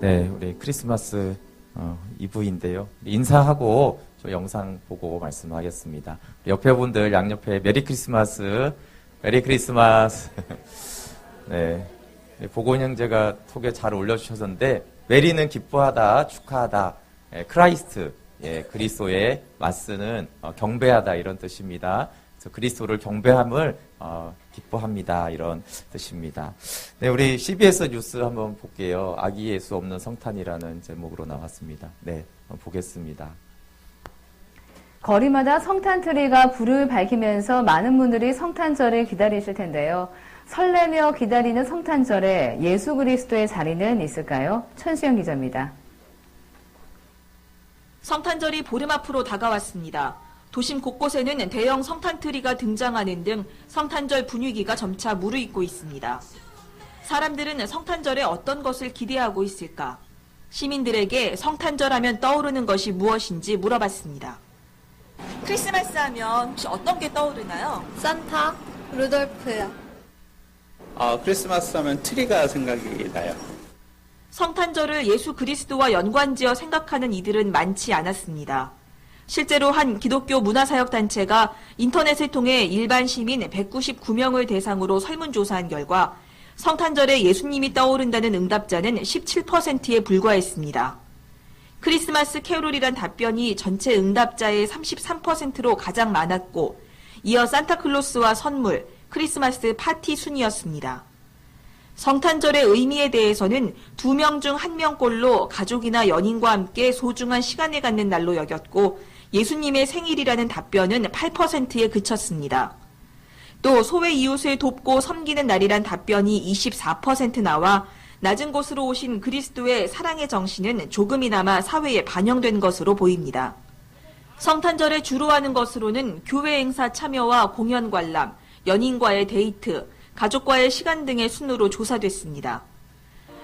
네, 우리 크리스마스 이브인데요. 인사하고 저 영상 보고 말씀하겠습니다. 옆에 분들 양옆에 메리 크리스마스, 메리 크리스마스. 네, 보곤 형제가 톡에 잘 올려주셨는데 메리는 기뻐하다, 축하하다, 크라이스트, 그리스도의 마스는 경배하다 이런 뜻입니다. 그래서 그리스도를 경배함을 기뻐합니다 이런 뜻입니다. 네, 우리 CBS 뉴스 한번 볼게요. 아기 예수 없는 성탄이라는 제목으로 나왔습니다. 네, 보겠습니다. 거리마다 성탄 트리가 불을 밝히면서 많은 분들이 성탄절을 기다리실 텐데요. 설레며 기다리는 성탄절에 예수 그리스도의 자리는 있을까요? 천수영 기자입니다. 성탄절이 보름 앞으로 다가왔습니다. 도심 곳곳에는 대형 성탄 트리가 등장하는 등 성탄절 분위기가 점차 무르익고 있습니다. 사람들은 성탄절에 어떤 것을 기대하고 있을까? 시민들에게 성탄절 하면 떠오르는 것이 무엇인지 물어봤습니다. 크리스마스 하면 혹시 어떤 게 떠오르나요? 산타, 루돌프요. 크리스마스 하면 트리가 생각이 나요. 성탄절을 예수 그리스도와 연관지어 생각하는 이들은 많지 않았습니다. 실제로 한 기독교 문화사역단체가 인터넷을 통해 일반 시민 199명을 대상으로 설문조사한 결과 성탄절에 예수님이 떠오른다는 응답자는 17%에 불과했습니다. 크리스마스 캐롤이란 답변이 전체 응답자의 33%로 가장 많았고 이어 산타클로스와 선물, 크리스마스 파티 순이었습니다. 성탄절의 의미에 대해서는 2명 중 1명꼴로 가족이나 연인과 함께 소중한 시간을 갖는 날로 여겼고 예수님의 생일이라는 답변은 8%에 그쳤습니다. 또 소외 이웃을 돕고 섬기는 날이란 답변이 24% 나와 낮은 곳으로 오신 그리스도의 사랑의 정신은 조금이나마 사회에 반영된 것으로 보입니다. 성탄절에 주로 하는 것으로는 교회 행사 참여와 공연 관람, 연인과의 데이트, 가족과의 시간 등의 순으로 조사됐습니다.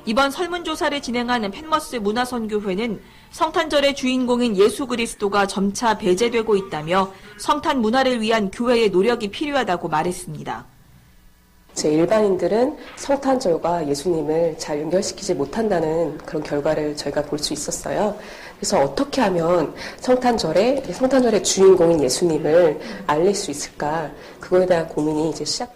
이번 설문조사를 진행한 펜머스 문화선교회는 성탄절의 주인공인 예수 그리스도가 점차 배제되고 있다며 성탄 문화를 위한 교회의 노력이 필요하다고 말했습니다. 일반인들은 성탄절과 예수님을 잘 연결시키지 못한다는 그런 결과를 저희가 볼 수 있었어요. 그래서 어떻게 하면 성탄절의 주인공인 예수님을 알릴 수 있을까? 그거에 대한 고민이 이제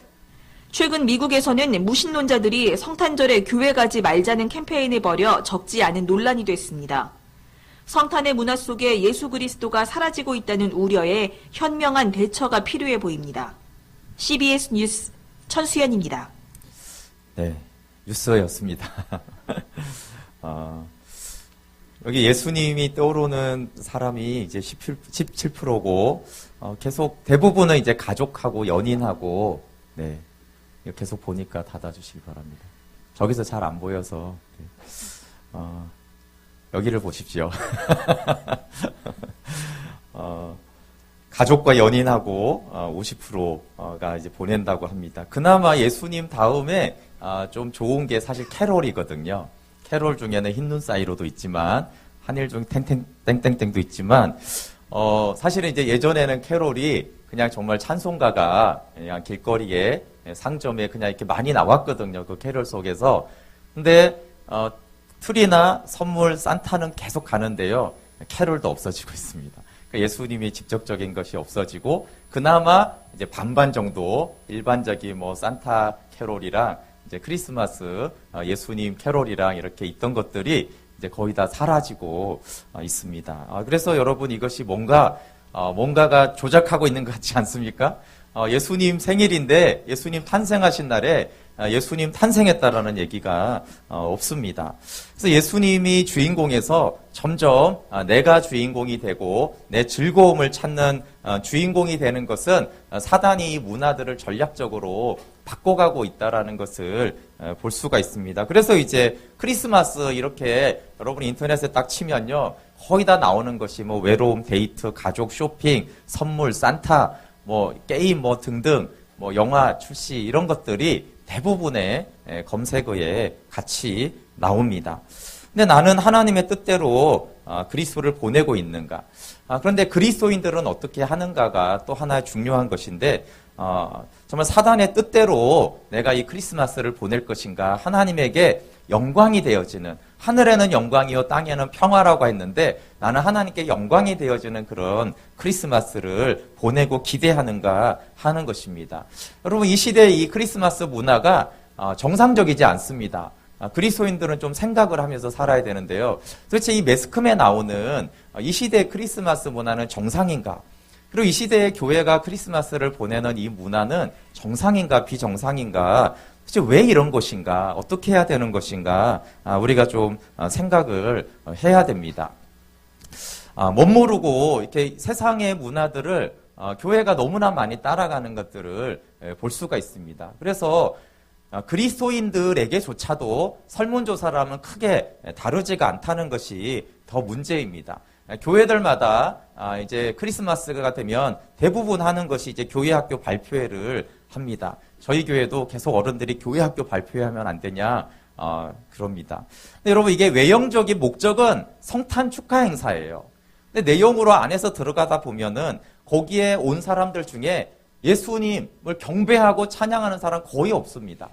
최근 미국에서는 무신론자들이 성탄절에 교회 가지 말자는 캠페인을 벌여 적지 않은 논란이 됐습니다. 성탄의 문화 속에 예수 그리스도가 사라지고 있다는 우려에 현명한 대처가 필요해 보입니다. CBS 뉴스 천수연입니다. 네, 뉴스였습니다. 여기 예수님이 떠오르는 사람이 이제 17%고, 계속 대부분은 이제 가족하고 연인하고, 네, 계속 보니까 닫아주시기 바랍니다. 저기서 잘 안 보여서, 네. 여기를 보십시오. 가족과 연인하고 50%가 이제 보낸다고 합니다. 그나마 예수님 다음에 좀 좋은 게 사실 캐롤이거든요. 캐롤 중에는 흰 눈 사이로도 있지만 한일 중 땡땡땡도 있지만 사실은 이제 예전에는 캐롤이 그냥 정말 찬송가가 그냥 길거리에 상점에 그냥 이렇게 많이 나왔거든요. 그 캐롤 속에서. 근데 트리나 선물 산타는 계속 가는데요. 캐롤도 없어지고 있습니다. 예수님이 직접적인 것이 없어지고 그나마 이제 반반 정도 일반적인 뭐 산타 캐롤이랑 이제 크리스마스 예수님 캐롤이랑 이렇게 있던 것들이 이제 거의 다 사라지고 있습니다. 그래서 여러분 이것이 뭔가가 조작하고 있는 것 같지 않습니까? 예수님 생일인데 예수님 탄생하신 날에 예수님 탄생했다라는 얘기가 없습니다. 그래서 예수님이 주인공에서 점점 내가 주인공이 되고 내 즐거움을 찾는 주인공이 되는 것은 사단이 이 문화들을 전략적으로 바꿔가고 있다라는 것을 볼 수가 있습니다. 그래서 이제 크리스마스 이렇게 여러분 인터넷에 딱 치면요. 거의 다 나오는 것이 뭐 외로움, 데이트, 가족, 쇼핑, 선물, 산타, 뭐 게임 뭐 등등 뭐 영화 출시 이런 것들이 대부분의 검색어에 같이 나옵니다. 근데 나는 하나님의 뜻대로 그리스도를 보내고 있는가? 그런데 그리스도인들은 어떻게 하는가가 또 하나의 중요한 것인데 정말 사단의 뜻대로 내가 이 크리스마스를 보낼 것인가? 하나님에게 영광이 되어지는, 하늘에는 영광이요 땅에는 평화라고 했는데 나는 하나님께 영광이 되어지는 그런 크리스마스를 보내고 기대하는가 하는 것입니다. 여러분, 이 시대의 이 크리스마스 문화가 정상적이지 않습니다. 그리스도인들은 좀 생각을 하면서 살아야 되는데요. 도대체 이 매스컴에 나오는 이 시대의 크리스마스 문화는 정상인가? 그리고 이 시대의 교회가 크리스마스를 보내는 이 문화는 정상인가 비정상인가? 도대체 왜 이런 것인가? 어떻게 해야 되는 것인가? 우리가 좀 생각을 해야 됩니다. 못 모르고 이렇게 세상의 문화들을 교회가 너무나 많이 따라가는 것들을 볼 수가 있습니다. 그래서 그리스도인들에게조차도 설문조사를 하면 크게 다르지가 않다는 것이 더 문제입니다. 교회들마다 이제 크리스마스가 되면 대부분 하는 것이 이제 교회학교 발표회를 합니다. 저희 교회도 계속 어른들이 교회학교 발표회 하면 안 되냐 그럽니다. 근데 여러분, 이게 외형적인 목적은 성탄 축하 행사예요. 근데 내용으로 안에서 들어가다 보면은 거기에 온 사람들 중에 예수님을 경배하고 찬양하는 사람 거의 없습니다.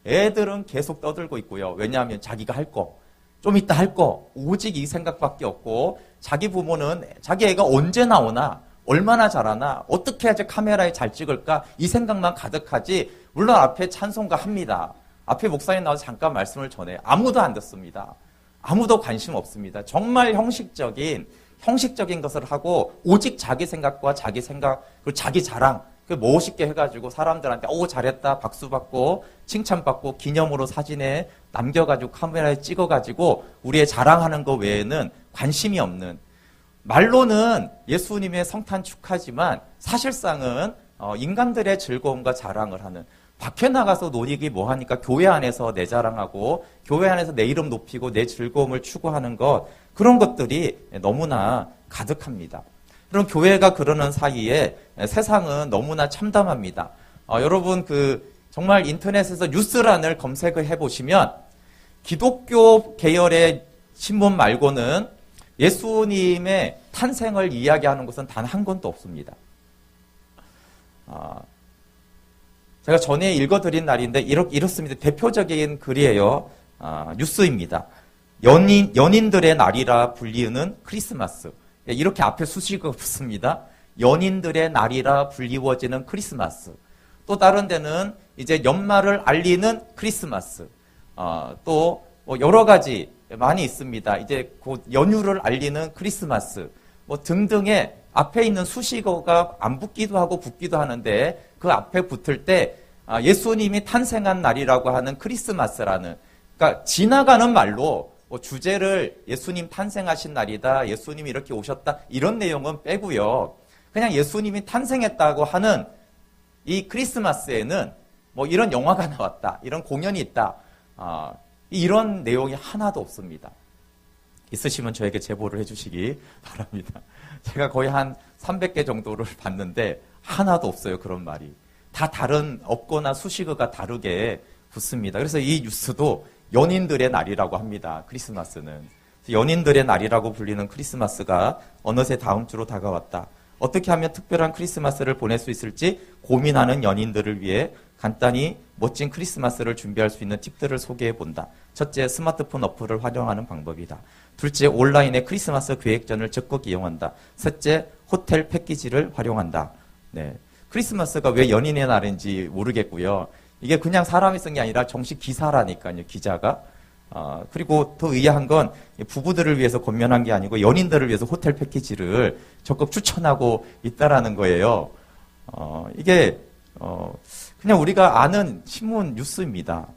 애들은 계속 떠들고 있고요. 왜냐하면 자기가 할 거, 좀 이따 할 거, 오직 이 생각밖에 없고, 자기 부모는 자기 애가 언제 나오나, 얼마나 잘하나, 어떻게 해야지 카메라에 잘 찍을까, 이 생각만 가득하지. 물론 앞에 찬송가 합니다. 앞에 목사님 나와서 잠깐 말씀을 전해. 아무도 안 듣습니다. 아무도 관심 없습니다. 정말 형식적인 것을 하고, 오직 자기 생각과 자기 생각, 그리고 자기 자랑, 그 멋있게 해가지고 사람들한테 오 잘했다 박수 받고 칭찬받고 기념으로 사진에 남겨가지고 카메라에 찍어가지고 우리의 자랑하는 거 외에는 관심이 없는, 말로는 예수님의 성탄 축하지만 사실상은 인간들의 즐거움과 자랑을 하는, 밖에 나가서 놀이기 뭐하니까 교회 안에서 내 자랑하고 교회 안에서 내 이름 높이고 내 즐거움을 추구하는 것, 그런 것들이 너무나 가득합니다. 그럼 교회가 그러는 사이에 세상은 너무나 참담합니다. 여러분, 정말 인터넷에서 뉴스란을 검색을 해보시면 기독교 계열의 신문 말고는 예수님의 탄생을 이야기하는 것은 단 한 권도 없습니다. 제가 전에 읽어드린 날인데 이렇습니다. 대표적인 글이에요. 뉴스입니다. 연인들의 날이라 불리우는 크리스마스. 이렇게 앞에 수식어가 붙습니다. 연인들의 날이라 불리워지는 크리스마스. 또 다른 데는 이제 연말을 알리는 크리스마스. 또 여러 가지 많이 있습니다. 이제 곧 연휴를 알리는 크리스마스. 등등의 앞에 있는 수식어가 안 붙기도 하고 붙기도 하는데 그 앞에 붙을 때 예수님이 탄생한 날이라고 하는 크리스마스라는, 그러니까 지나가는 말로 주제를 예수님 탄생하신 날이다, 예수님이 이렇게 오셨다, 이런 내용은 빼고요. 그냥 예수님이 탄생했다고 하는 이 크리스마스에는 이런 영화가 나왔다, 이런 공연이 있다, 이런 내용이 하나도 없습니다. 있으시면 저에게 제보를 해주시기 바랍니다. 제가 거의 한 300개 정도를 봤는데 하나도 없어요, 그런 말이. 다 다른, 없거나 수식어가 다르게 붙습니다. 그래서 이 뉴스도 연인들의 날이라고 합니다. 크리스마스는. 연인들의 날이라고 불리는 크리스마스가 어느새 다음 주로 다가왔다. 어떻게 하면 특별한 크리스마스를 보낼 수 있을지 고민하는 연인들을 위해 간단히 멋진 크리스마스를 준비할 수 있는 팁들을 소개해 본다. 첫째, 스마트폰 어플을 활용하는 방법이다. 둘째, 온라인의 크리스마스 계획전을 적극 이용한다. 셋째, 호텔 패키지를 활용한다. 네. 크리스마스가 왜 연인의 날인지 모르겠고요. 이게 그냥 사람이 쓴 게 아니라 정식 기사라니까요, 기자가. 그리고 더 의아한 건 부부들을 위해서 권면한 게 아니고 연인들을 위해서 호텔 패키지를 적극 추천하고 있다라는 거예요. 이게 그냥 우리가 아는 신문 뉴스입니다.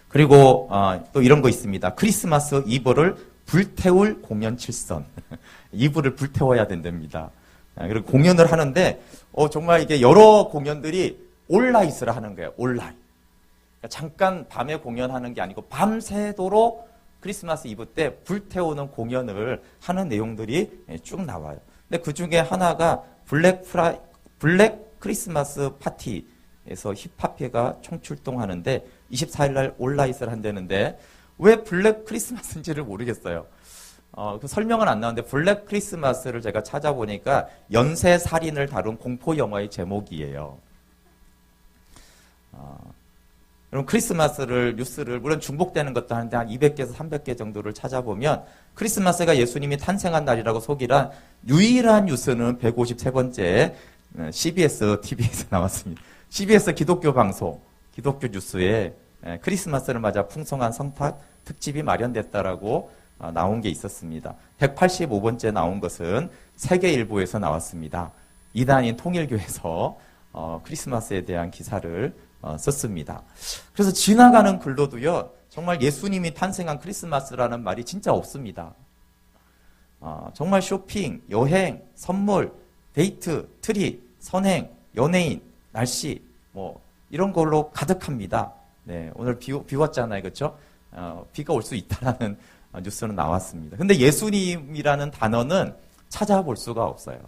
그리고 또 이런 거 있습니다. 크리스마스 이브를 불태울 공연 칠선. 이브를 불태워야 된답니다. 그리고 공연을 하는데 정말 이게 여러 공연들이 온라인을 하는 거예요. 온라인. 그러니까 잠깐 밤에 공연하는 게 아니고 밤새도록 크리스마스 이브 때 불태우는 공연을 하는 내용들이 쭉 나와요. 근데 그 중에 하나가 블랙 크리스마스 파티에서 힙합회가 총출동하는데 24일 날 온라인을 한다는데 왜 블랙 크리스마스인지를 모르겠어요. 그 설명은 안 나오는데 블랙 크리스마스를 제가 찾아보니까 연쇄 살인을 다룬 공포 영화의 제목이에요. 여러분 크리스마스를 뉴스를 물론 중복되는 것도 하는데 한 200개에서 300개 정도를 찾아보면 크리스마스가 예수님이 탄생한 날이라고 소개한 유일한 뉴스는 153번째 CBS TV에서 나왔습니다. CBS 기독교 방송, 기독교 뉴스에 크리스마스를 맞아 풍성한 성탄 특집이 마련됐다라고 나온 게 있었습니다. 185번째 나온 것은 세계일보에서 나왔습니다. 이단인 통일교에서 크리스마스에 대한 기사를 썼습니다. 그래서 지나가는 글로도요, 정말 예수님이 탄생한 크리스마스라는 말이 진짜 없습니다. 정말 쇼핑, 여행, 선물, 데이트, 트리, 선행, 연예인, 날씨, 뭐 이런 걸로 가득합니다. 네, 오늘 비 왔잖아요, 그렇죠? 비가 올 수 있다라는 뉴스는 나왔습니다. 근데 예수님이라는 단어는 찾아볼 수가 없어요.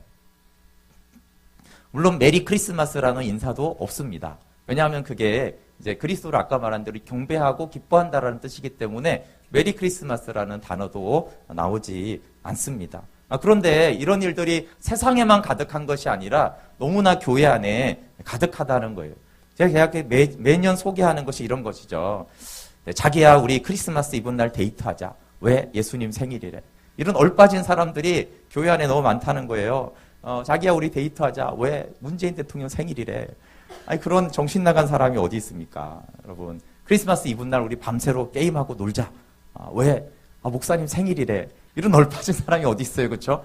물론 메리 크리스마스라는 인사도 없습니다. 왜냐하면 그게 이제 그리스도를 아까 말한 대로 경배하고 기뻐한다라는 뜻이기 때문에 메리 크리스마스라는 단어도 나오지 않습니다. 그런데 이런 일들이 세상에만 가득한 것이 아니라 너무나 교회 안에 가득하다는 거예요. 제가 매년 소개하는 것이 이런 것이죠. 네, 자기야 우리 크리스마스 이브날 데이트하자. 왜? 예수님 생일이래. 이런 얼빠진 사람들이 교회 안에 너무 많다는 거예요. 자기야 우리 데이트하자. 왜? 문재인 대통령 생일이래. 아니 그런 정신 나간 사람이 어디 있습니까? 여러분 크리스마스 이브날 우리 밤새로 게임하고 놀자. 왜? 목사님 생일이래. 이런 얼빠진 사람이 어디 있어요, 그렇죠?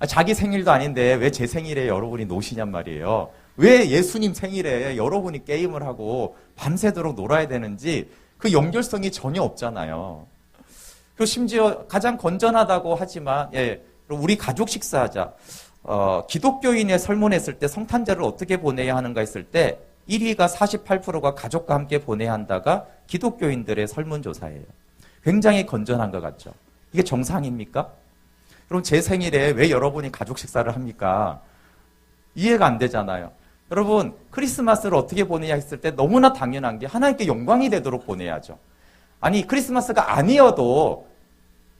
자기 생일도 아닌데 왜 제 생일에 여러분이 노시냔 말이에요. 왜 예수님 생일에 여러분이 게임을 하고 밤새도록 놀아야 되는지 그 연결성이 전혀 없잖아요. 그리고 심지어 가장 건전하다고 하지만 우리 가족 식사하자. 기독교인의 설문했을 때 성탄절을 어떻게 보내야 하는가 했을 때 1위가 48%가 가족과 함께 보내야 한다가 기독교인들의 설문조사예요. 굉장히 건전한 것 같죠. 이게 정상입니까? 그럼 제 생일에 왜 여러분이 가족 식사를 합니까? 이해가 안 되잖아요. 여러분 크리스마스를 어떻게 보내냐 했을 때 너무나 당연한 게 하나님께 영광이 되도록 보내야죠. 아니 크리스마스가 아니어도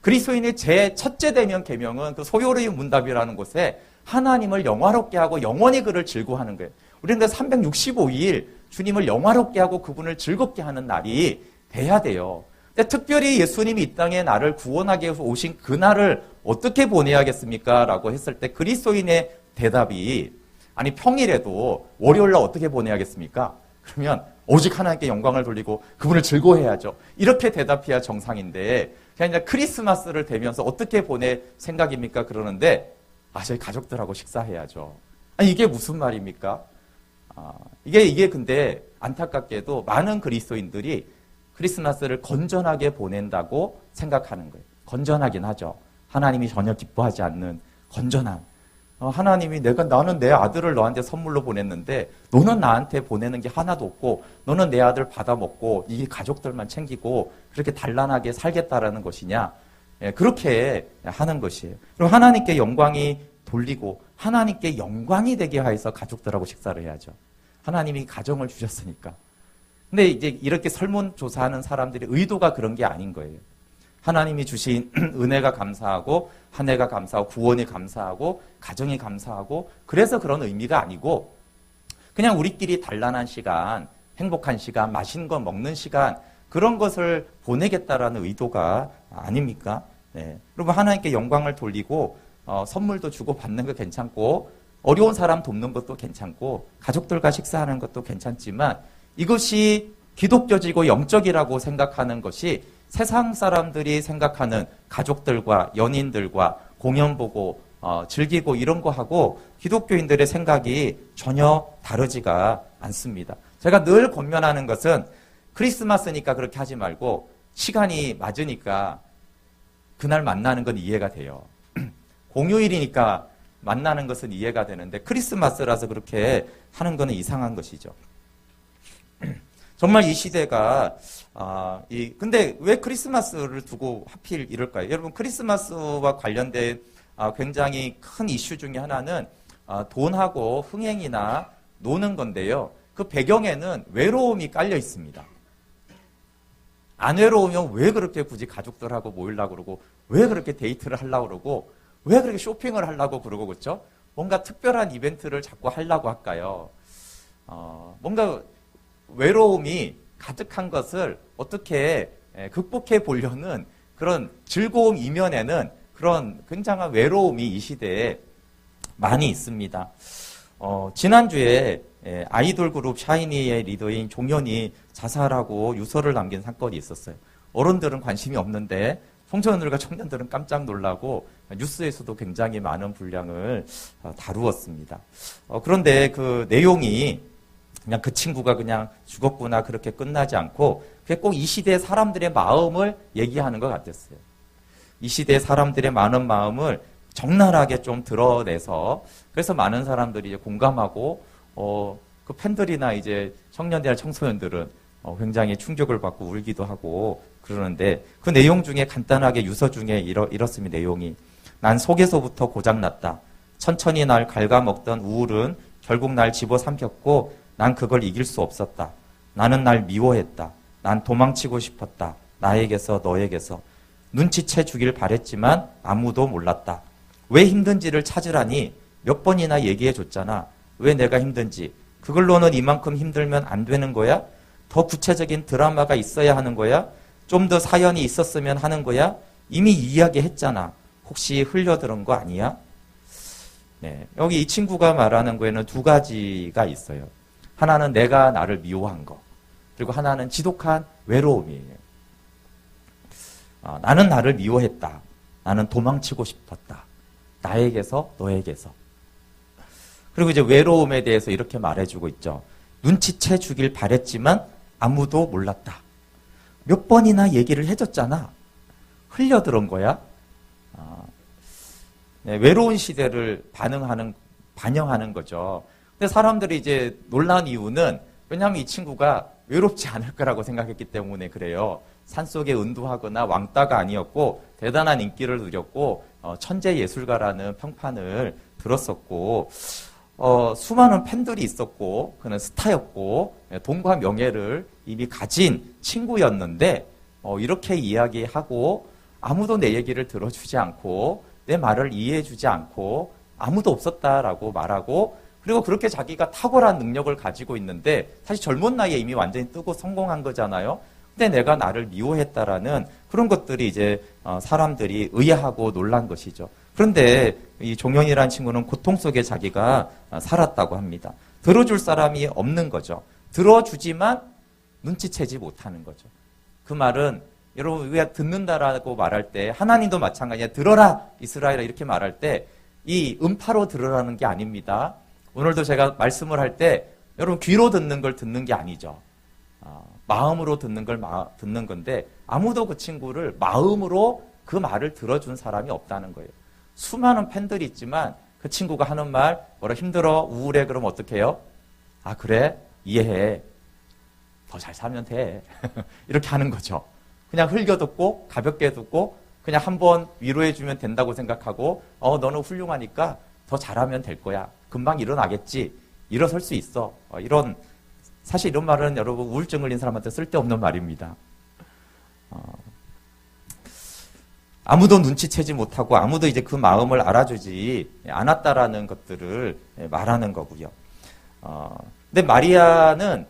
그리스도인의 제 첫째 대면 계명은 그 소요의 문답이라는 곳에 하나님을 영화롭게 하고 영원히 그를 즐거워하는 거예요. 우리는 365일 주님을 영화롭게 하고 그분을 즐겁게 하는 날이 돼야 돼요. 근데 특별히 예수님이 이 땅에 나를 구원하기 위해서 오신 그 날을 어떻게 보내야겠습니까? 라고 했을 때 그리스도인의 대답이 아니 평일에도 월요일날 어떻게 보내야겠습니까? 그러면 오직 하나님께 영광을 돌리고 그분을 즐거워해야죠. 이렇게 대답해야 정상인데 그냥 이제 크리스마스를 대면서 어떻게 보낼 생각입니까? 그러는데 저희 가족들하고 식사해야죠. 아니 이게 무슨 말입니까? 이게 근데 안타깝게도 많은 그리스도인들이 크리스마스를 건전하게 보낸다고 생각하는 거예요. 건전하긴 하죠. 하나님이 전혀 기뻐하지 않는 건전한. 하나님이 나는 내 아들을 너한테 선물로 보냈는데 너는 나한테 보내는 게 하나도 없고 너는 내 아들 받아먹고 이 가족들만 챙기고 그렇게 단란하게 살겠다라는 것이냐. 그렇게 하는 것이에요. 그럼 하나님께 영광이 돌리고 하나님께 영광이 되게 하여서 가족들하고 식사를 해야죠. 하나님이 가정을 주셨으니까. 근데 이제 이렇게 설문조사하는 사람들의 의도가 그런 게 아닌 거예요. 하나님이 주신 은혜가 감사하고 한 해가 감사하고 구원이 감사하고 가정이 감사하고 그래서 그런 의미가 아니고 그냥 우리끼리 단란한 시간, 행복한 시간, 맛있는 거 먹는 시간 그런 것을 보내겠다라는 의도가 아닙니까? 네. 그리고 하나님께 영광을 돌리고 선물도 주고 받는 거 괜찮고 어려운 사람 돕는 것도 괜찮고 가족들과 식사하는 것도 괜찮지만 이것이 기독교지고 영적이라고 생각하는 것이 세상 사람들이 생각하는 가족들과 연인들과 공연 보고 즐기고 이런 거 하고 기독교인들의 생각이 전혀 다르지가 않습니다. 제가 늘 권면하는 것은 크리스마스니까 그렇게 하지 말고 시간이 맞으니까 그날 만나는 건 이해가 돼요. 공휴일이니까 만나는 것은 이해가 되는데 크리스마스라서 그렇게 하는 거는 이상한 것이죠. 정말 이 시대가 근데 왜 크리스마스를 두고 하필 이럴까요? 여러분 크리스마스와 관련된 굉장히 큰 이슈 중에 하나는 돈하고 흥행이나 노는 건데요. 그 배경에는 외로움이 깔려 있습니다. 안 외로우면 왜 그렇게 굳이 가족들하고 모이려고 그러고 왜 그렇게 데이트를 하려고 그러고 왜 그렇게 쇼핑을 하려고 그러고 그렇죠? 뭔가 특별한 이벤트를 자꾸 하려고 할까요? 뭔가 외로움이 가득한 것을 어떻게 극복해 보려는 그런 즐거움 이면에는 그런 굉장한 외로움이 이 시대에 많이 있습니다. 지난주에 아이돌 그룹 샤이니의 리더인 종현이 자살하고 유서를 남긴 사건이 있었어요. 어른들은 관심이 없는데 청소년들과 청년들은 깜짝 놀라고 뉴스에서도 굉장히 많은 분량을 다루었습니다. 그런데 그 내용이 그냥 그 친구가 그냥 죽었구나 그렇게 끝나지 않고 그게 꼭 이 시대 사람들의 마음을 얘기하는 것 같았어요. 이 시대 사람들의 많은 마음을 적나라하게 좀 드러내서 그래서 많은 사람들이 이제 공감하고 그 팬들이나 이제 청년들이나 청소년들은 굉장히 충격을 받고 울기도 하고 그러는데 그 내용 중에 간단하게 유서 중에 이렇습니다. 내용이 난 속에서부터 고장났다. 천천히 날 갉아먹던 우울은 결국 날 집어삼켰고 난 그걸 이길 수 없었다. 나는 날 미워했다. 난 도망치고 싶었다. 나에게서 너에게서 눈치채 주길 바랬지만 아무도 몰랐다. 왜 힘든지를 찾으라니 몇 번이나 얘기해 줬잖아. 왜 내가 힘든지. 그걸로는 이만큼 힘들면 안 되는 거야? 더 구체적인 드라마가 있어야 하는 거야? 좀 더 사연이 있었으면 하는 거야? 이미 이야기했잖아. 혹시 흘려들은 거 아니야? 네, 여기 이 친구가 말하는 거에는 두 가지가 있어요. 하나는 내가 나를 미워한 거. 그리고 하나는 지독한 외로움이에요. 나는 나를 미워했다. 나는 도망치고 싶었다. 나에게서 너에게서. 그리고 이제 외로움에 대해서 이렇게 말해주고 있죠. 눈치채 주길 바랬지만 아무도 몰랐다. 몇 번이나 얘기를 해줬잖아. 흘려들은 거야. 네, 외로운 시대를 반영하는 거죠. 근데 사람들이 이제 놀란 이유는 왜냐하면 이 친구가 외롭지 않을 거라고 생각했기 때문에 그래요. 산속에 은두하거나 왕따가 아니었고 대단한 인기를 누렸고 천재 예술가라는 평판을 들었었고 수많은 팬들이 있었고 그는 스타였고 돈과 명예를 이미 가진 친구였는데 이렇게 이야기하고 아무도 내 얘기를 들어주지 않고 내 말을 이해해주지 않고 아무도 없었다라고 말하고 그리고 그렇게 자기가 탁월한 능력을 가지고 있는데 사실 젊은 나이에 이미 완전히 뜨고 성공한 거잖아요. 근데 내가 나를 미워했다라는 그런 것들이 이제 사람들이 의아하고 놀란 것이죠. 그런데 이 종현이라는 친구는 고통 속에 자기가 살았다고 합니다. 들어줄 사람이 없는 거죠. 들어주지만 눈치채지 못하는 거죠. 그 말은 여러분 우리가 듣는다라고 말할 때 하나님도 마찬가지야. 들어라 이스라엘아 이렇게 말할 때 이 음파로 들으라는 게 아닙니다. 오늘도 제가 말씀을 할 때 여러분 귀로 듣는 걸 듣는 게 아니죠. 마음으로 듣는 걸 듣는 건데 아무도 그 친구를 마음으로 그 말을 들어준 사람이 없다는 거예요. 수많은 팬들이 있지만 그 친구가 하는 말 뭐라 힘들어 우울해 그럼 어떻게 해요? 아 그래 이해해 더 잘 살면 돼 이렇게 하는 거죠. 그냥 흘겨듣고 가볍게 듣고 그냥 한번 위로해주면 된다고 생각하고 너는 훌륭하니까 더 잘하면 될 거야. 금방 일어나겠지. 일어설 수 있어. 사실 이런 말은 여러분 우울증 걸린 사람한테 쓸데없는 말입니다. 아무도 눈치채지 못하고 아무도 이제 그 마음을 알아주지 않았다라는 것들을 말하는 거고요. 근데 마리아는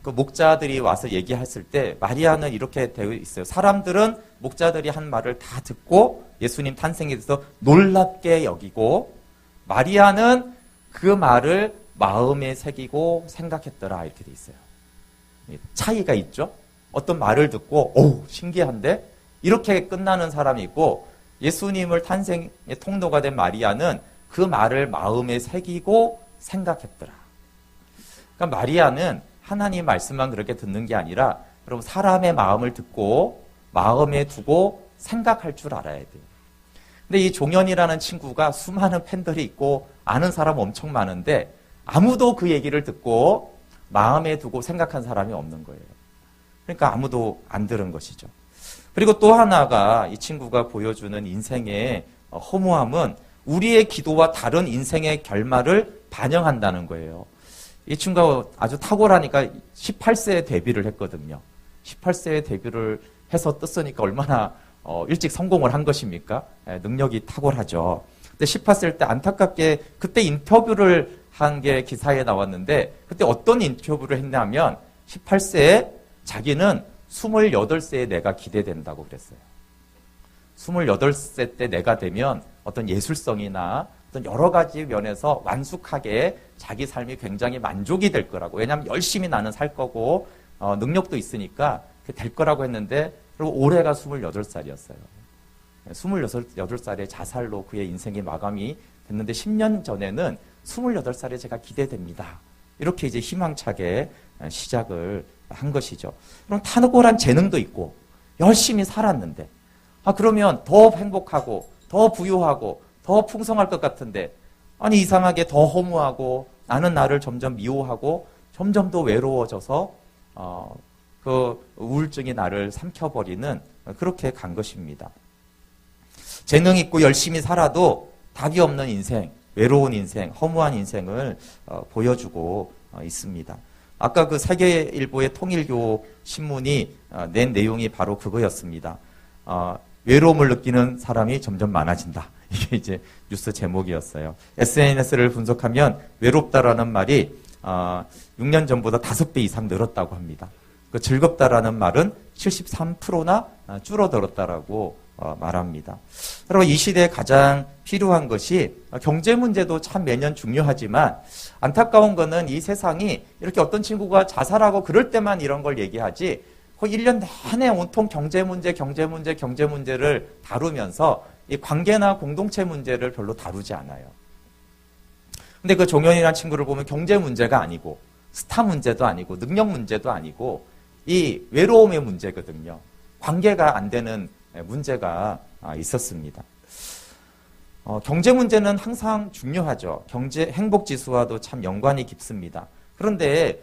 그 목자들이 와서 얘기했을 때 마리아는 이렇게 되어 있어요. 사람들은 목자들이 한 말을 다 듣고 예수님 탄생에 대해서 놀랍게 여기고 마리아는 그 말을 마음에 새기고 생각했더라 이렇게 돼 있어요. 차이가 있죠. 어떤 말을 듣고 오 신기한데 이렇게 끝나는 사람이 있고 예수님을 탄생의 통로가 된 마리아는 그 말을 마음에 새기고 생각했더라. 그러니까 마리아는 하나님 말씀만 그렇게 듣는 게 아니라 여러분 사람의 마음을 듣고 마음에 두고 생각할 줄 알아야 돼요. 근데 이 종현이라는 친구가 수많은 팬들이 있고 아는 사람 엄청 많은데 아무도 그 얘기를 듣고 마음에 두고 생각한 사람이 없는 거예요. 그러니까 아무도 안 들은 것이죠. 그리고 또 하나가 이 친구가 보여주는 인생의 허무함은 우리의 기도와 다른 인생의 결말을 반영한다는 거예요. 이 친구가 아주 탁월하니까 18세에 데뷔를 했거든요. 18세에 데뷔를 해서 떴으니까 얼마나 일찍 성공을 한 것입니까? 능력이 탁월하죠. 근데 18세 때 안타깝게 그때 인터뷰를 한 게 기사에 나왔는데 그때 어떤 인터뷰를 했냐면 18세에 자기는 28세에 내가 기대된다고 그랬어요. 28세 때 내가 되면 어떤 예술성이나 어떤 여러 가지 면에서 완숙하게 자기 삶이 굉장히 만족이 될 거라고. 왜냐하면 열심히 나는 살 거고 능력도 있으니까 될 거라고 했는데 그리고 올해가 28살이었어요. 28살에 자살로 그의 인생이 마감이 됐는데 10년 전에는 28살에 제가 기대됩니다. 이렇게 이제 희망차게 시작을 한 것이죠. 그럼 탁월한 재능도 있고 열심히 살았는데 그러면 더 행복하고 더 부유하고 더 풍성할 것 같은데 아니 이상하게 더 허무하고 나는 나를 점점 미워하고 점점 더 외로워져서 그 우울증이 나를 삼켜버리는 그렇게 간 것입니다. 재능 있고 열심히 살아도 답이 없는 인생, 외로운 인생, 허무한 인생을 보여주고 있습니다. 아까 그 세계일보의 통일교 신문이 낸 내용이 바로 그거였습니다. 외로움을 느끼는 사람이 점점 많아진다. 이게 이제 뉴스 제목이었어요. SNS를 분석하면 외롭다라는 말이 6년 전보다 5배 이상 늘었다고 합니다. 그 즐겁다라는 말은 73%나 줄어들었다라고 말합니다. 여러분 이 시대에 가장 필요한 것이 경제 문제도 참 매년 중요하지만 안타까운 거는 이 세상이 이렇게 어떤 친구가 자살하고 그럴 때만 이런 걸 얘기하지 거의 1년 내내 온통 경제 문제를 다루면서 이 관계나 공동체 문제를 별로 다루지 않아요. 근데 그 종현이라는 친구를 보면 경제 문제가 아니고 스타 문제도 아니고 능력 문제도 아니고 이 외로움의 문제거든요. 관계가 안 되는 문제가 있었습니다. 경제 문제는 항상 중요하죠. 경제 행복 지수와도 참 연관이 깊습니다. 그런데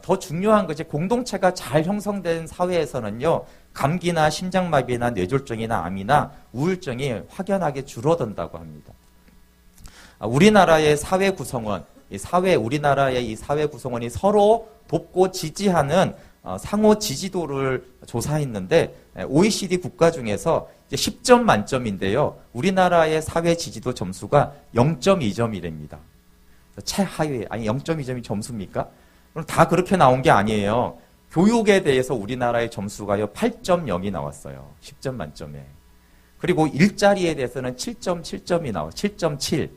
더 중요한 것이 공동체가 잘 형성된 사회에서는요. 감기나 심장마비나 뇌졸중이나 암이나 우울증이 확연하게 줄어든다고 합니다. 우리나라의 사회 구성원, 우리나라의 이 사회 구성원이 서로 돕고 지지하는 상호 지지도를 조사했는데 OECD 국가 중에서 10점 만점인데요. 우리나라의 사회 지지도 점수가 0.2점이랍니다. 최하위, 아니 0.2점이 점수입니까? 그럼 다 그렇게 나온 게 아니에요. 교육에 대해서 우리나라의 점수가요 8.0이 나왔어요. 10점 만점에. 그리고 일자리에 대해서는 7.7점이 나와요. 7.7.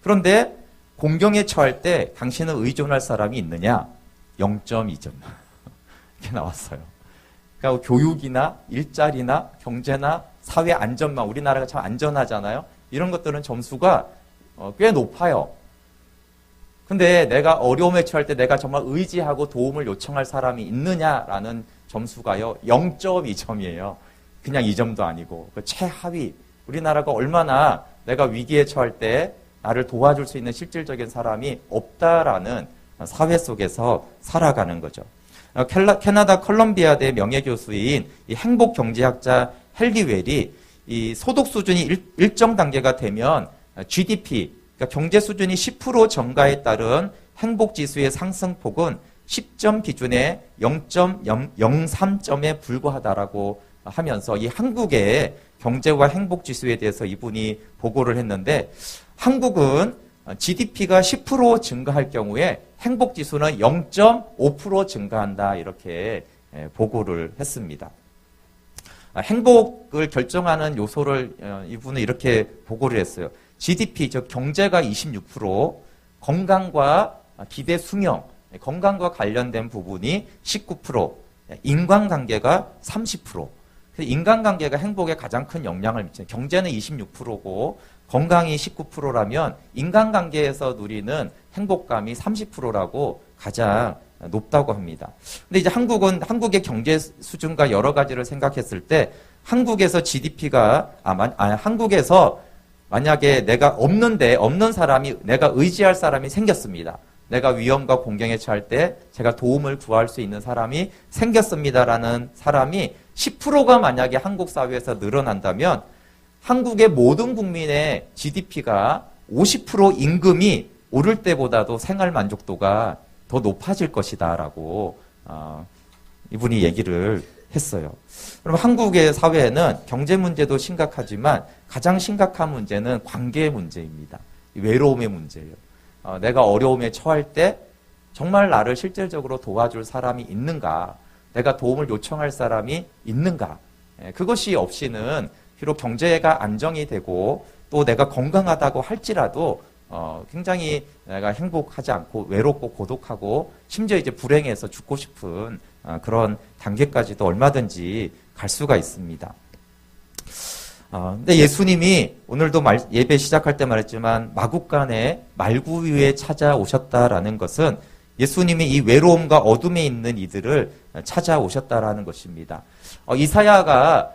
그런데 공경에 처할 때 당신은 의존할 사람이 있느냐? 0.2점. 이렇게 나왔어요. 그러니까 교육이나 일자리나 경제나 사회 안전망, 우리나라가 참 안전하잖아요. 이런 것들은 점수가 꽤 높아요. 근데 내가 어려움에 처할 때 내가 정말 의지하고 도움을 요청할 사람이 있느냐라는 점수가요 0.2점이에요. 그냥 2점도 아니고 그 최하위. 우리나라가 얼마나 내가 위기에 처할 때 나를 도와줄 수 있는 실질적인 사람이 없다라는 사회 속에서 살아가는 거죠. 캐나다 컬럼비아대 명예교수인 이 행복경제학자 헬기 웰이 이 소득 수준이 일정 단계가 되면 GDP, 그러니까 경제 수준이 10% 증가에 따른 행복지수의 상승폭은 10점 기준에 0.03점에 불과하다라고 하면서 이 한국의 경제와 행복지수에 대해서 이분이 보고를 했는데 한국은 GDP가 10% 증가할 경우에 행복지수는 0.5% 증가한다 이렇게 보고를 했습니다. 행복을 결정하는 요소를 이분은 이렇게 보고를 했어요. GDP, 즉 경제가 26%, 건강과 기대 수명, 건강과 관련된 부분이 19%, 인간관계가 30%. 인간관계가 행복에 가장 큰 영향을 미치는 경제는 26%고 건강이 19%라면 인간관계에서 누리는 행복감이 30%라고 가장 높다고 합니다. 근데 이제 한국의 경제 수준과 여러 가지를 생각했을 때 한국에서 GDP가 한국에서 만약에 내가 없는 사람이 내가 의지할 사람이 생겼습니다. 내가 위험과 공경에 처할 때 제가 도움을 구할 수 있는 사람이 생겼습니다라는 사람이 10%가 만약에 한국 사회에서 늘어난다면 한국의 모든 국민의 GDP가 50% 임금이 오를 때보다도 생활 만족도가 더 높아질 것이다라고 이분이 얘기를 했어요. 그럼 한국의 사회에는 경제 문제도 심각하지만 가장 심각한 문제는 관계 문제입니다. 외로움의 문제예요. 내가 어려움에 처할 때 정말 나를 실질적으로 도와줄 사람이 있는가? 내가 도움을 요청할 사람이 있는가? 그것이 없이는 비록 경제가 안정이 되고 또 내가 건강하다고 할지라도 굉장히 내가 행복하지 않고 외롭고 고독하고 심지어 이제 불행해서 죽고 싶은 그런 단계까지도 얼마든지 갈 수가 있습니다. 근데 예수님이 오늘도 예배 시작할 때 말했지만 마국간에 말구유에 찾아오셨다라는 것은 예수님이 이 외로움과 어둠에 있는 이들을 찾아오셨다라는 것입니다. 이사야가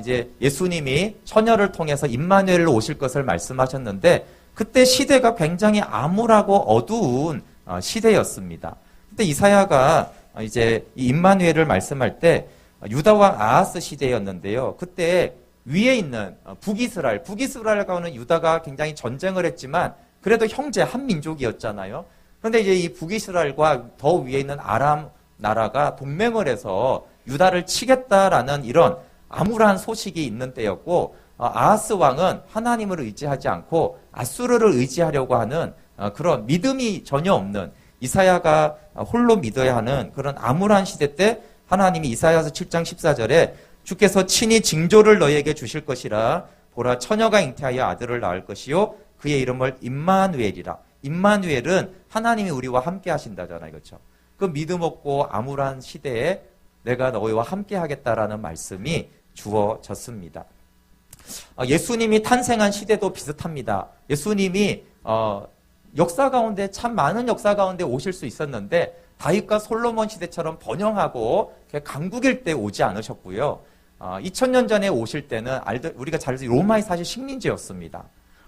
이제 예수님이 처녀를 통해서 임마누엘로 오실 것을 말씀하셨는데 그때 시대가 굉장히 암울하고 어두운 시대였습니다. 그때 이사야가 이제 이 임마누엘을 말씀할 때 유다왕 아하스 시대였는데요. 그때 위에 있는 북이스라엘과는 유다가 굉장히 전쟁을 했지만 그래도 형제 한 민족이었잖아요. 그런데 이제 이 북이스라엘과 더 위에 있는 아람 나라가 동맹을 해서 유다를 치겠다라는 이런 암울한 소식이 있는 때였고 아하스 왕은 하나님을 의지하지 않고 아수르를 의지하려고 하는 그런 믿음이 전혀 없는 이사야가 홀로 믿어야 하는 그런 암울한 시대 때 하나님이 이사야서 7장 14절에 주께서 친히 징조를 너희에게 주실 것이라 보라 처녀가 잉태하여 아들을 낳을 것이요 그의 이름을 임마누엘이라. 임마누엘은 하나님이 우리와 함께 하신다잖아요. 그렇죠? 그 믿음 없고 암울한 시대에 내가 너희와 함께 하겠다라는 말씀이 주어졌습니다. 예수님이 탄생한 시대도 비슷합니다. 예수님이 역사 가운데 참 많은 역사 가운데 오실 수 있었는데 다윗과 솔로몬 시대처럼 번영하고 강국일 때 오지 않으셨고요. 2000년 전에 오실 때는 우리가 잘 알죠. 로마의 사실 식민지였습니다.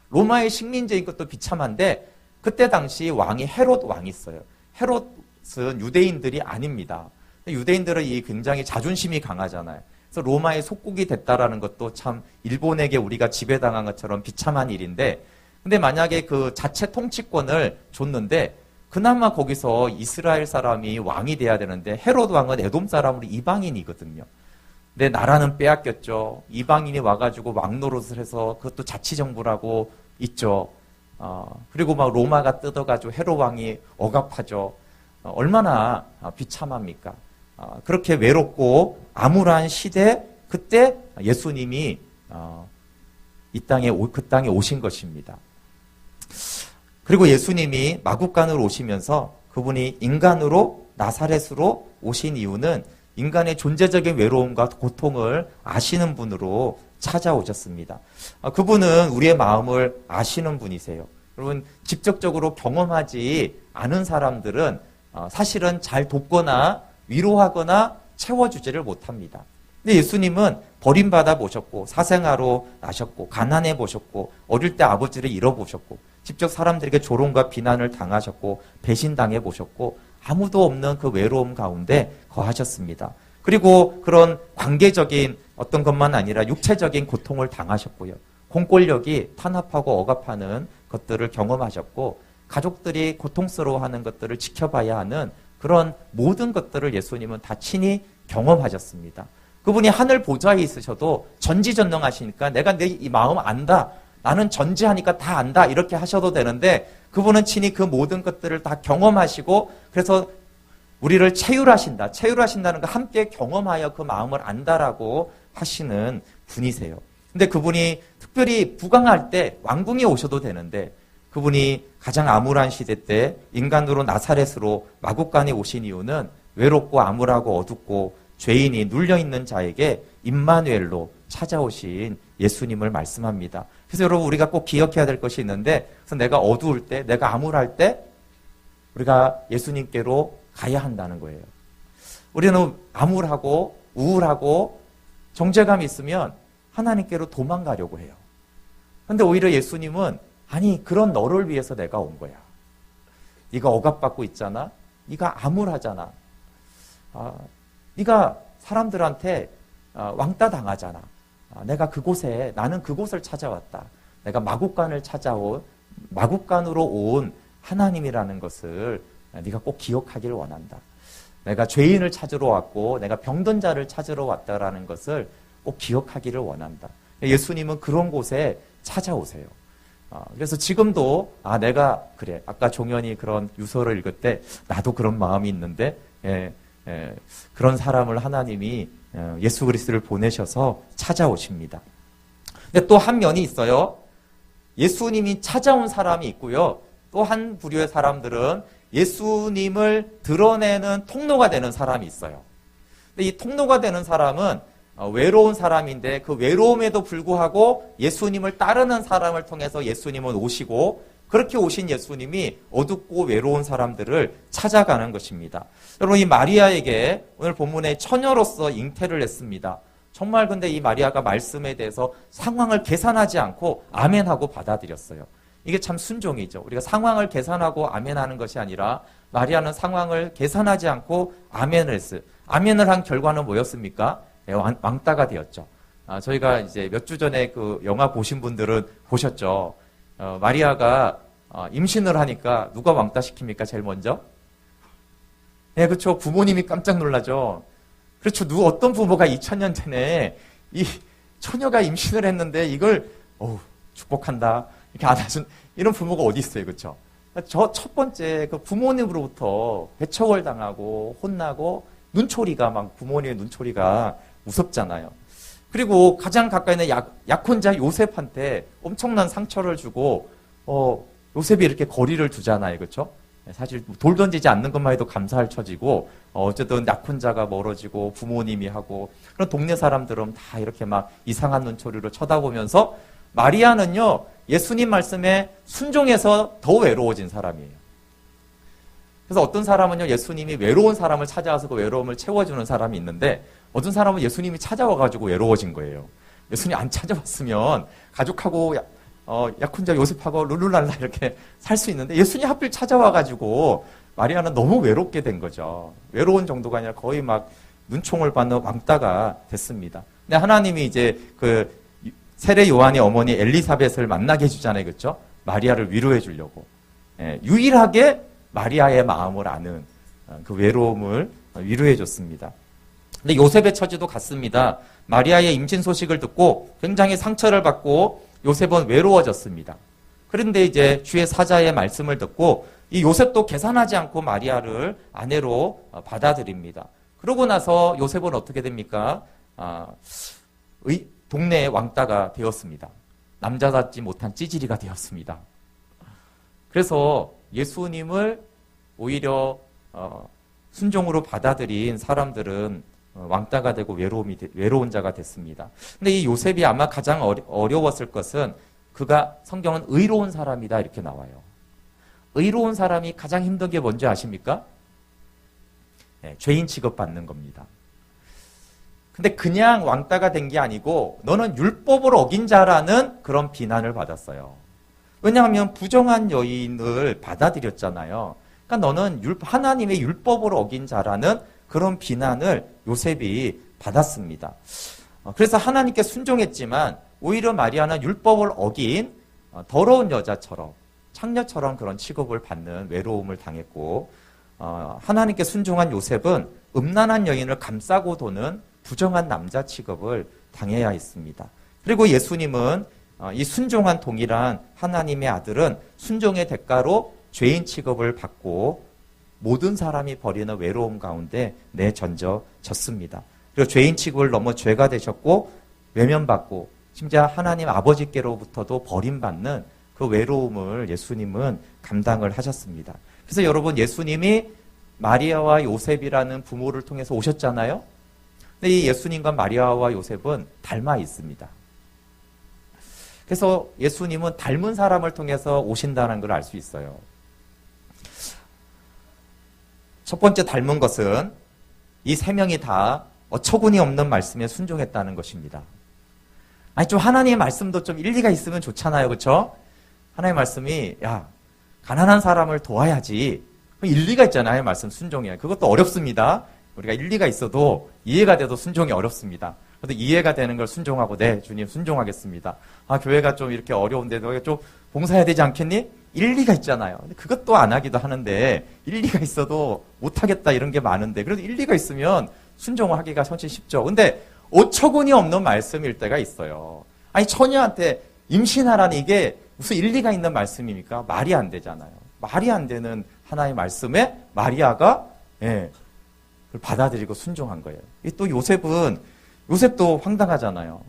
로마의 식민지인 것도 비참한데 그때 당시 왕이 헤롯 왕이 있어요. 헤롯은 유대인들이 아닙니다. 유대인들은 이 굉장히 자존심이 강하잖아요. 그래서 로마의 속국이 됐다라는 것도 참 일본에게 우리가 지배당한 것처럼 비참한 일인데 근데 만약에 그 자체 통치권을 줬는데 그나마 거기서 이스라엘 사람이 왕이 돼야 되는데 헤롯 왕은 에돔 사람으로 이방인이거든요. 근데 나라는 빼앗겼죠. 이방인이 와가지고 왕 노릇을 해서 그것도 자치정부라고 있죠. 그리고 막 로마가 뜯어가지고 헤롯 왕이 억압하죠. 얼마나 비참합니까? 그렇게 외롭고 암울한 시대 그때 예수님이 그 땅에 오신 것입니다. 그리고 예수님이 마국간으로 오시면서 그분이 인간으로 나사렛으로 오신 이유는 인간의 존재적인 외로움과 고통을 아시는 분으로 찾아오셨습니다. 그분은 우리의 마음을 아시는 분이세요. 여러분 직접적으로 경험하지 않은 사람들은 사실은 잘 돕거나 위로하거나 채워주지를 못합니다. 근데 예수님은 버림받아 보셨고 사생아로 나셨고 가난해 보셨고 어릴 때 아버지를 잃어보셨고 직접 사람들에게 조롱과 비난을 당하셨고 배신당해 보셨고 아무도 없는 그 외로움 가운데 거하셨습니다. 그리고 그런 관계적인 어떤 것만 아니라 육체적인 고통을 당하셨고요. 공권력이 탄압하고 억압하는 것들을 경험하셨고 가족들이 고통스러워하는 것들을 지켜봐야 하는 그런 모든 것들을 예수님은 다 친히 경험하셨습니다. 그분이 하늘 보좌에 있으셔도 전지전능하시니까 내가 내 이 마음 안다. 나는 전지하니까 다 안다. 이렇게 하셔도 되는데 그분은 친히 그 모든 것들을 다 경험하시고 그래서 우리를 체휼하신다. 체휼하신다는 거 함께 경험하여 그 마음을 안다라고 하시는 분이세요. 근데 그분이 특별히 부강할 때 왕궁에 오셔도 되는데 그분이 가장 암울한 시대 때 인간으로 나사렛으로 마국간에 오신 이유는 외롭고 암울하고 어둡고 죄인이 눌려있는 자에게 임마누엘로 찾아오신 예수님을 말씀합니다. 그래서 여러분 우리가 꼭 기억해야 될 것이 있는데 그래서 내가 어두울 때 내가 암울할 때 우리가 예수님께로 가야 한다는 거예요. 우리는 암울하고 우울하고 정죄감이 있으면 하나님께로 도망가려고 해요. 그런데 오히려 예수님은 아니 그런 너를 위해서 내가 온 거야. 네가 억압받고 있잖아. 네가 암울하잖아. 네가 사람들한테 왕따 당하잖아. 나는 그곳을 찾아왔다. 내가 마국간으로 온 하나님이라는 것을 네가 꼭 기억하기를 원한다. 내가 죄인을 찾으러 왔고 내가 병든 자를 찾으러 왔다라는 것을 꼭 기억하기를 원한다. 예수님은 그런 곳에 찾아오세요. 그래서 지금도 내가 그래 아까 종현이 그런 유서를 읽을 때 나도 그런 마음이 있는데 그런 사람을 하나님이 예수 그리스도를 보내셔서 찾아오십니다. 근데 또 한 면이 있어요. 예수님이 찾아온 사람이 있고요. 또 한 부류의 사람들은 예수님을 드러내는 통로가 되는 사람이 있어요. 근데 이 통로가 되는 사람은 외로운 사람인데 그 외로움에도 불구하고 예수님을 따르는 사람을 통해서 예수님은 오시고 그렇게 오신 예수님이 어둡고 외로운 사람들을 찾아가는 것입니다. 여러분 이 마리아에게 오늘 본문에 처녀로서 잉태를 했습니다. 정말 근데 이 마리아가 말씀에 대해서 상황을 계산하지 않고 아멘하고 받아들였어요. 이게 참 순종이죠. 우리가 상황을 계산하고 아멘하는 것이 아니라 마리아는 상황을 계산하지 않고 아멘을 했어요. 아멘을 한 결과는 뭐였습니까? 왕따가 되었죠. 저희가 이제 몇 주 전에 그 영화 보신 분들은 보셨죠. 마리아가 임신을 하니까 누가 왕따 시킵니까? 제일 먼저? 네, 그렇죠. 부모님이 깜짝 놀라죠. 그렇죠. 어떤 부모가 2000년 전에 이 처녀가 임신을 했는데 이걸 축복한다 이렇게 안 하신 이런 부모가 어디 있어요, 그렇죠? 저 첫 번째 그 부모님으로부터 배척을 당하고 혼나고 눈초리가 막 부모님의 눈초리가 무섭잖아요. 그리고 가장 가까이 있는 약혼자 요셉한테 엄청난 상처를 주고 요셉이 이렇게 거리를 두잖아요, 그렇죠? 사실 돌 던지지 않는 것만 해도 감사할 처지고 어쨌든 약혼자가 멀어지고 부모님이 하고 그런 동네 사람들은 다 이렇게 막 이상한 눈초리로 쳐다보면서 마리아는요 예수님 말씀에 순종해서 더 외로워진 사람이에요. 그래서 어떤 사람은요 예수님이 외로운 사람을 찾아와서 그 외로움을 채워주는 사람이 있는데 어떤 사람은 예수님이 찾아와가지고 외로워진 거예요. 예수님 안 찾아왔으면 가족하고 약혼자 요셉하고 룰루랄라 이렇게 살 수 있는데 예수님 하필 찾아와가지고 마리아는 너무 외롭게 된 거죠. 외로운 정도가 아니라 거의 막 눈총을 받는 왕따가 됐습니다. 근데 하나님이 이제 그 세례 요한의 어머니 엘리사벳을 만나게 해주잖아요, 그렇죠? 마리아를 위로해 주려고 유일하게 마리아의 마음을 아는 그 외로움을 위로해 줬습니다. 근데 요셉의 처지도 같습니다. 마리아의 임신 소식을 듣고 굉장히 상처를 받고 요셉은 외로워졌습니다. 그런데 이제 주의 사자의 말씀을 듣고 이 요셉도 계산하지 않고 마리아를 아내로 받아들입니다. 그러고 나서 요셉은 어떻게 됩니까? 동네의 왕따가 되었습니다. 남자답지 못한 찌질이가 되었습니다. 그래서 예수님을 오히려 순종으로 받아들인 사람들은 왕따가 되고 외로운 자가 됐습니다. 근데 이 요셉이 아마 가장 어려웠을 것은 그가 성경은 의로운 사람이다 이렇게 나와요. 의로운 사람이 가장 힘든 게 뭔지 아십니까? 죄인 취급받는 겁니다. 근데 그냥 왕따가 된 게 아니고 너는 율법을 어긴 자라는 그런 비난을 받았어요. 왜냐하면 부정한 여인을 받아들였잖아요. 그러니까 너는 하나님의 율법을 어긴 자라는 그런 비난을 요셉이 받았습니다. 그래서 하나님께 순종했지만 오히려 마리아는 율법을 어긴 더러운 여자처럼 창녀처럼 그런 취급을 받는 외로움을 당했고 하나님께 순종한 요셉은 음란한 여인을 감싸고 도는 부정한 남자 취급을 당해야 했습니다. 그리고 예수님은 이 순종한 동일한 하나님의 아들은 순종의 대가로 죄인 취급을 받고 모든 사람이 버리는 외로움 가운데 내던져졌습니다. 그리고 죄인 취급을 넘어 죄가 되셨고 외면받고 심지어 하나님 아버지께로부터도 버림받는 그 외로움을 예수님은 감당을 하셨습니다. 그래서 여러분 예수님이 마리아와 요셉이라는 부모를 통해서 오셨잖아요. 근데 이 예수님과 마리아와 요셉은 닮아 있습니다. 그래서 예수님은 닮은 사람을 통해서 오신다는 걸 알 수 있어요. 첫 번째 닮은 것은 이 세 명이 다 어처구니 없는 말씀에 순종했다는 것입니다. 아니 좀 하나님의 말씀도 좀 일리가 있으면 좋잖아요, 그렇죠? 하나님의 말씀이 가난한 사람을 도와야지 일리가 있잖아요, 말씀 순종이에요. 그것도 어렵습니다. 우리가 일리가 있어도 이해가 돼도 순종이 어렵습니다. 그래도 이해가 되는 걸 순종하고 네 주님 순종하겠습니다. 교회가 좀 이렇게 어려운데 너가 좀 봉사해야 되지 않겠니? 일리가 있잖아요. 근데 그것도 안 하기도 하는데 일리가 있어도 못하겠다 이런 게 많은데 그래도 일리가 있으면 순종을 하기가 훨씬 쉽죠. 근데 어처구니 없는 말씀일 때가 있어요. 아니 처녀한테 임신하라니 이게 무슨 일리가 있는 말씀입니까? 말이 안 되잖아요. 말이 안 되는 하나의 말씀에 마리아가 그걸 받아들이고 순종한 거예요. 또 요셉도 황당하잖아요.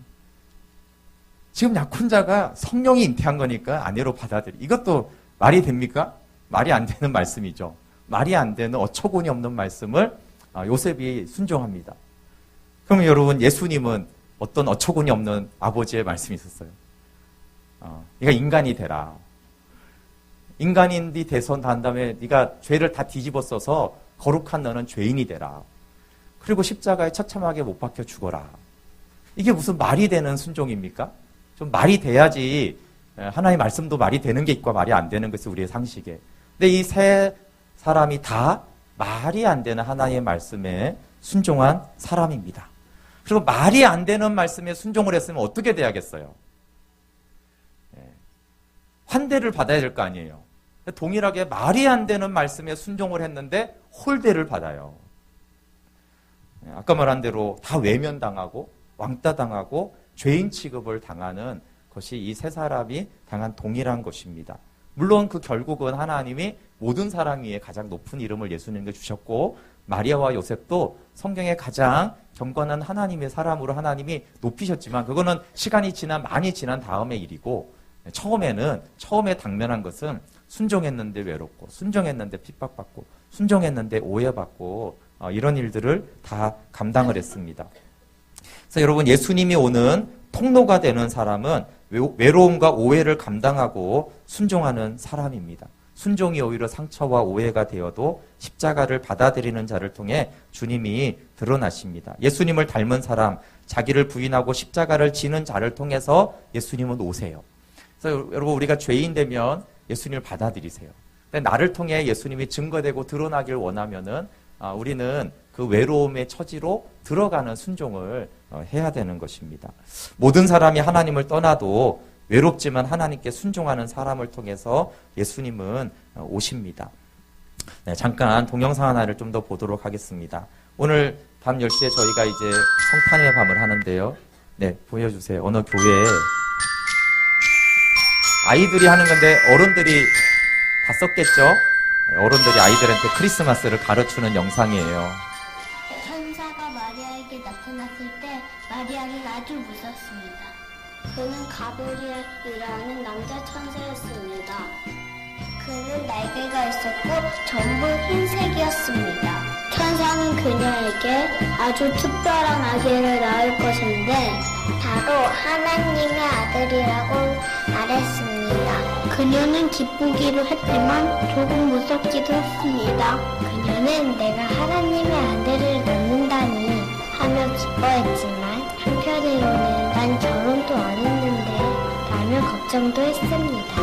지금 약혼자가 성령이 잉태한 거니까 아내로 이것도 말이 됩니까? 말이 안 되는 말씀이죠. 말이 안 되는 어처구니 없는 말씀을 요셉이 순종합니다. 그러면 여러분, 예수님은 어떤 어처구니 없는 아버지의 말씀이 있었어요. 네가 인간이 되라. 인간인이 돼서 난 다음에 네가 죄를 다 뒤집어 써서 거룩한 너는 죄인이 되라. 그리고 십자가에 처참하게 못 박혀 죽어라. 이게 무슨 말이 되는 순종입니까? 좀 말이 돼야지 하나의 말씀도 말이 되는 게 있고 말이 안 되는 것이 우리의 상식에. 근데 이 세 사람이 다 말이 안 되는 하나의 말씀에 순종한 사람입니다. 그리고 말이 안 되는 말씀에 순종을 했으면 어떻게 돼야겠어요? 환대를 받아야 될 거 아니에요. 동일하게 말이 안 되는 말씀에 순종을 했는데 홀대를 받아요. 아까 말한 대로 다 외면당하고 왕따 당하고 죄인 취급을 당하는 것이 이 세 사람이 당한 동일한 것입니다. 물론 그 결국은 하나님이 모든 사람 위에 가장 높은 이름을 예수님께 주셨고 마리아와 요셉도 성경에 가장 경건한 하나님의 사람으로 하나님이 높이셨지만 그거는 시간이 많이 지난 다음의 일이고 처음에 당면한 것은 순종했는데 외롭고 순종했는데 핍박받고 순종했는데 오해받고 이런 일들을 다 감당을 했습니다. 그래서 여러분, 예수님이 오는 통로가 되는 사람은 외로움과 오해를 감당하고 순종하는 사람입니다. 순종이 오히려 상처와 오해가 되어도 십자가를 받아들이는 자를 통해 주님이 드러나십니다. 예수님을 닮은 사람, 자기를 부인하고 십자가를 지는 자를 통해서 예수님은 오세요. 그래서 여러분, 우리가 죄인 되면 예수님을 받아들이세요. 근데 나를 통해 예수님이 증거되고 드러나길 원하면은 우리는 그 외로움의 처지로 들어가는 순종을 해야 되는 것입니다. 모든 사람이 하나님을 떠나도 외롭지만 하나님께 순종하는 사람을 통해서 예수님은 오십니다. 네, 잠깐 동영상 하나를 좀 더 보도록 하겠습니다. 오늘 밤 10시에 저희가 이제 성탄의 밤을 하는데요. 네, 보여주세요. 어느 교회에 아이들이 하는 건데 어른들이 다 썼겠죠? 어른들이 아이들한테 크리스마스를 가르치는 영상이에요. 천사가 마리아에게 나타났을 때 마리아는 아주 무섭습니다. 그는 가브리엘이라는 남자 천사였습니다. 그는 날개가 있었고 전부 흰색이었습니다. 천사는 그녀에게 아주 특별한 아기를 낳을 것인데 바로 하나님의 아들이라고 말했습니다. 그녀는 기쁘기도 했지만 조금 무섭기도 했습니다. 그녀는 내가 하나님의 아들을 낳는다니 하며 기뻐했지만 한편으로는 난 결혼도 안 했는데 라며 걱정도 했습니다.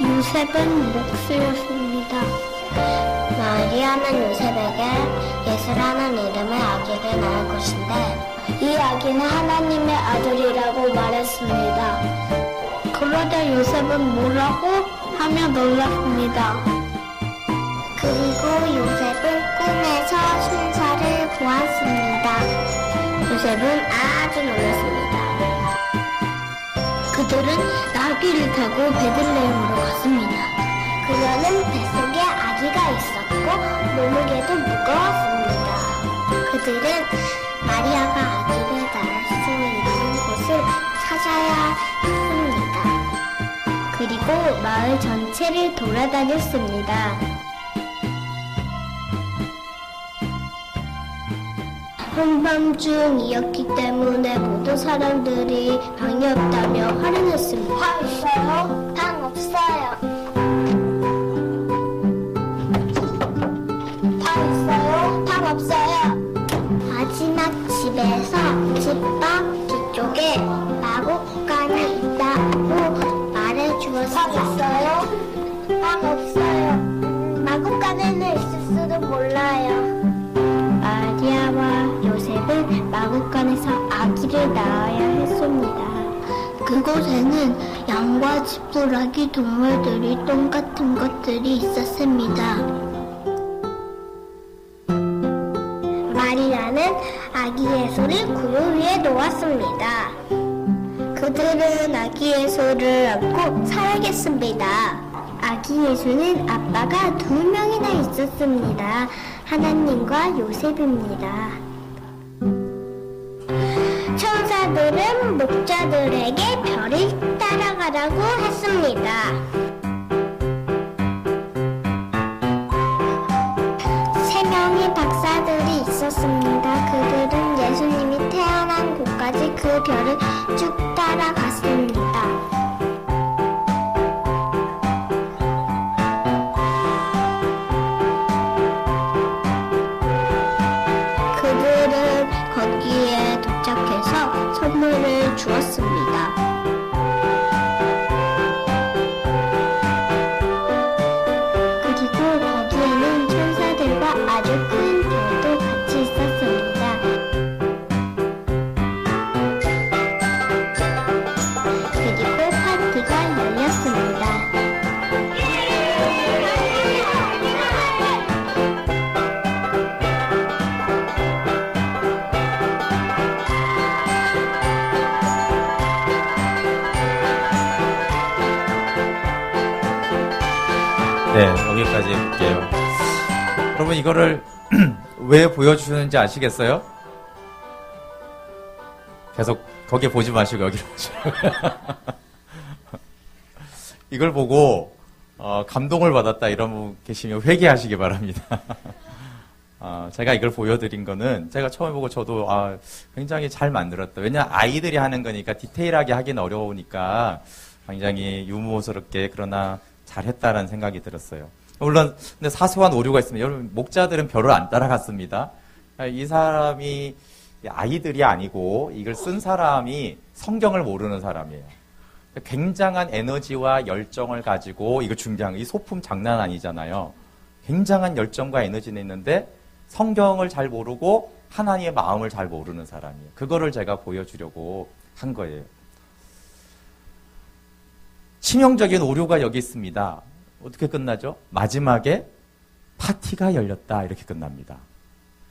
요셉은 목수였습니다. 마리아는 요셉에게 예수라는 이름의 아기를 낳을 것인데 이 아기는 하나님의 아들이라고 말했습니다. 그러자 요셉은 뭐라고 하며 놀랐습니다. 그리고 요셉은 꿈에서 순사를 보았습니다. 요셉은 아주 놀랐습니다. 그들은 나귀를 타고 베들레헴으로 갔습니다. 그녀는 뱃속에 아기가 있었고 몸무게도 무거웠습니다. 그들은 마리아가 아기를 낳을 수 있는 곳을 찾아야 했습니다. 그리고 마을 전체를 돌아다녔습니다. 한밤중이었기 때문에 모든 사람들이 방이 없다며 화를 냈습니다. 방 있어요? 방 없어요. 방 있어요? 방 없어요. 마지막 집에서 집 밖 뒤쪽에 마구간이 있다고 말해주어서 방 있어요? 방 없어요. 마구간에는 있을 수도 몰라요. 마리아와 요셉은 마구간에서 아기를 낳아야 했습니다. 그곳에는 양과 지푸라기 동물들이 똥 같은 것들이 있었습니다. 마리아는 아기 예수를 구유 위에 놓았습니다. 그 그들은 아기 예수를 안고 살아겠습니다. 아기 예수는 아빠가 2명이나 있었습니다. 하나님과 요셉입니다. 천사들은 목자들에게 별을 따라가라고 했습니다. 3명의 박사들이 있었습니다. 그들은 예수님이 태어난 곳까지 그 별을 쭉 따라갔습니다. 그들은 거기에 도착해서 선물을 주었습니다. 그리고 거기에는 천사들과 아주 큰 별도 같이 있었습니다. 그리고 파티가 열렸습니다. 네, 여기까지 해볼게요. 여러분, 이거를 왜 보여주는지 아시겠어요? 계속 거기에 보지 마시고 여기로 보시라고요. 이걸 보고 감동을 받았다 이런 분 계시면 회개하시기 바랍니다. 제가 이걸 보여드린 거는 제가 처음에 보고 저도 굉장히 잘 만들었다. 왜냐하면 아이들이 하는 거니까 디테일하게 하긴 어려우니까 굉장히 유머스럽게 그러나 잘했다라는 생각이 들었어요. 물론 근데 사소한 오류가 있습니다. 여러분, 목자들은 별을 안 따라갔습니다. 이 사람이 아이들이 아니고 이걸 쓴 사람이 성경을 모르는 사람이에요. 굉장한 에너지와 열정을 가지고 이거 중요한 이 소품 장난 아니잖아요. 굉장한 열정과 에너지는 있는데 성경을 잘 모르고 하나님의 마음을 잘 모르는 사람이에요. 그거를 제가 보여주려고 한 거예요. 치명적인 오류가 여기 있습니다. 어떻게 끝나죠? 마지막에 파티가 열렸다 이렇게 끝납니다.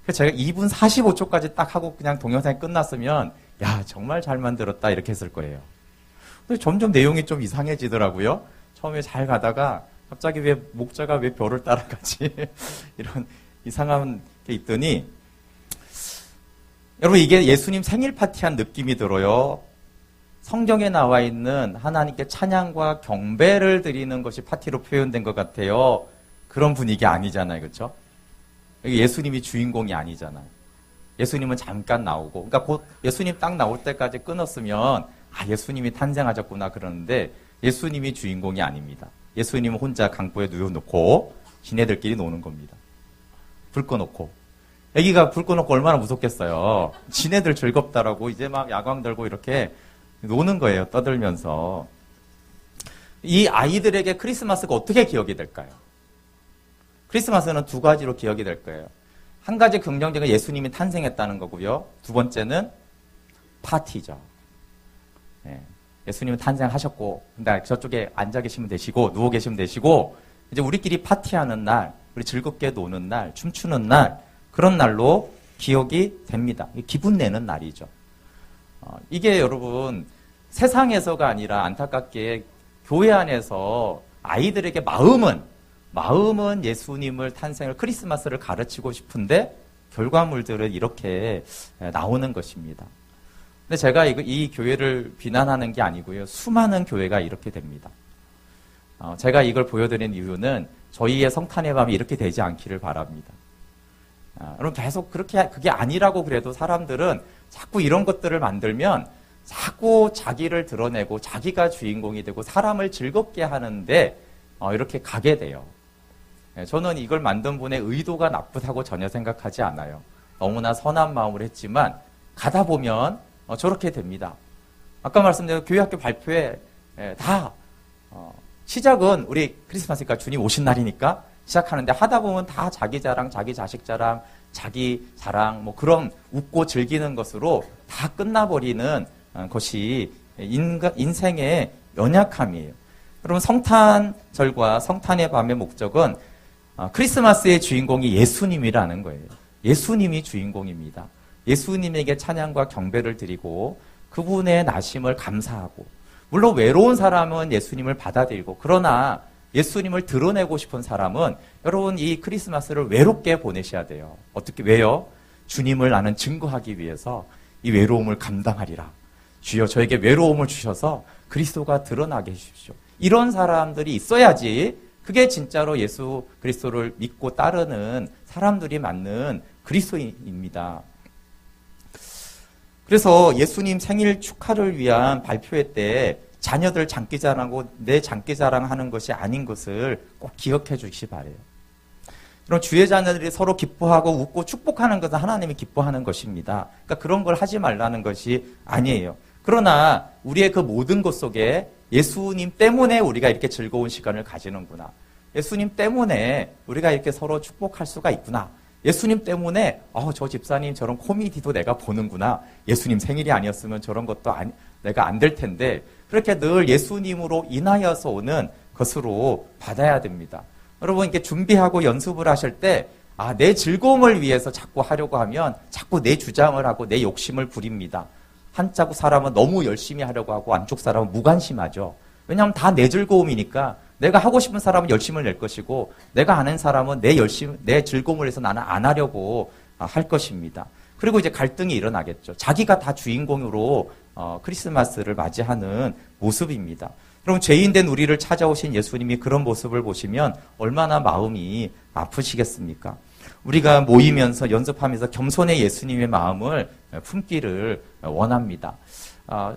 그래서 제가 2분 45초까지 딱 하고 그냥 동영상이 끝났으면 야 정말 잘 만들었다 이렇게 했을 거예요. 근데 점점 내용이 좀 이상해지더라고요. 처음에 잘 가다가 갑자기 왜 목자가 왜 별을 따라가지 이런 이상한 게 있더니 여러분 이게 예수님 생일 파티한 느낌이 들어요. 성경에 나와 있는 하나님께 찬양과 경배를 드리는 것이 파티로 표현된 것 같아요. 그런 분위기 아니잖아요. 그렇죠? 예수님이 주인공이 아니잖아요. 예수님은 잠깐 나오고 그러니까 곧 예수님 딱 나올 때까지 끊었으면 예수님이 탄생하셨구나 그러는데 예수님이 주인공이 아닙니다. 예수님은 혼자 강보에 누워놓고 지네들끼리 노는 겁니다. 불 꺼놓고. 애기가 불 꺼놓고 얼마나 무섭겠어요. 지네들 즐겁다라고 이제 막 야광 들고 이렇게 노는 거예요. 떠들면서. 이 아이들에게 크리스마스가 어떻게 기억이 될까요? 크리스마스는 2가지로 기억이 될 거예요. 한 가지 긍정적인 예수님이 탄생했다는 거고요. 2번째는 파티죠. 네. 예수님은 탄생하셨고, 근데 저쪽에 앉아 계시면 되시고, 누워 계시면 되시고, 이제 우리끼리 파티하는 날, 우리 즐겁게 노는 날, 춤추는 날, 그런 날로 기억이 됩니다. 기분 내는 날이죠. 이게 여러분 세상에서가 아니라 안타깝게 교회 안에서 아이들에게 마음은 예수님을 탄생을 크리스마스를 가르치고 싶은데 결과물들은 이렇게 나오는 것입니다. 근데 제가 이 교회를 비난하는 게 아니고요. 수많은 교회가 이렇게 됩니다. 제가 이걸 보여드린 이유는 저희의 성탄의 밤이 이렇게 되지 않기를 바랍니다. 여러분 계속 그게 아니라고 그래도 사람들은 자꾸 이런 것들을 만들면 자꾸 자기를 드러내고 자기가 주인공이 되고 사람을 즐겁게 하는데 이렇게 가게 돼요. 저는 이걸 만든 분의 의도가 나쁘다고 전혀 생각하지 않아요. 너무나 선한 마음으로 했지만 가다 보면 저렇게 됩니다. 아까 말씀드린 교회학교 발표회 다 시작은 우리 크리스마스니까 주님 오신 날이니까 시작하는데 하다 보면 다 자기 자랑, 자기 자식 자랑, 자기 자랑 뭐 그런 웃고 즐기는 것으로 다 끝나버리는 것이 인생의 연약함이에요. 여러분 성탄절과 성탄의 밤의 목적은 크리스마스의 주인공이 예수님이라는 거예요. 예수님이 주인공입니다. 예수님에게 찬양과 경배를 드리고 그분의 나심을 감사하고, 물론 외로운 사람은 예수님을 받아들이고, 그러나 예수님을 드러내고 싶은 사람은 여러분 이 크리스마스를 외롭게 보내셔야 돼요. 어떻게, 왜요? 주님을 나는 증거하기 위해서 이 외로움을 감당하리라. 주여 저에게 외로움을 주셔서 그리스도가 드러나게 해주십시오. 이런 사람들이 있어야지 그게 진짜로 예수 그리스도를 믿고 따르는 사람들이 맞는 그리스도인입니다. 그래서 예수님 생일 축하를 위한 발표회 때 자녀들 장기자랑하고 내 장기자랑하는 것이 아닌 것을 꼭 기억해 주시기 바라요. 그럼 주의 자녀들이 서로 기뻐하고 웃고 축복하는 것은 하나님이 기뻐하는 것입니다. 그러니까 그런 걸 하지 말라는 것이 아니에요. 그러나 우리의 그 모든 것 속에 예수님 때문에 우리가 이렇게 즐거운 시간을 가지는구나. 예수님 때문에 우리가 이렇게 서로 축복할 수가 있구나. 예수님 때문에 저 집사님 저런 코미디도 내가 보는구나. 예수님 생일이 아니었으면 저런 것도 내가 안 될 텐데, 그렇게 늘 예수님으로 인하여서 오는 것으로 받아야 됩니다. 여러분 이렇게 준비하고 연습을 하실 때 내 즐거움을 위해서 자꾸 하려고 하면 자꾸 내 주장을 하고 내 욕심을 부립니다. 한쪽 사람은 너무 열심히 하려고 하고 안쪽 사람은 무관심하죠. 왜냐하면 다 내 즐거움이니까 내가 하고 싶은 사람은 열심을 낼 것이고 내가 아는 사람은 내 즐거움을 위해서 나는 안 하려고 할 것입니다. 그리고 이제 갈등이 일어나겠죠. 자기가 다 주인공으로 크리스마스를 맞이하는 모습입니다. 그럼 죄인된 우리를 찾아오신 예수님이 그런 모습을 보시면 얼마나 마음이 아프시겠습니까? 우리가 모이면서 연습하면서 겸손의 예수님의 마음을 품기를 원합니다.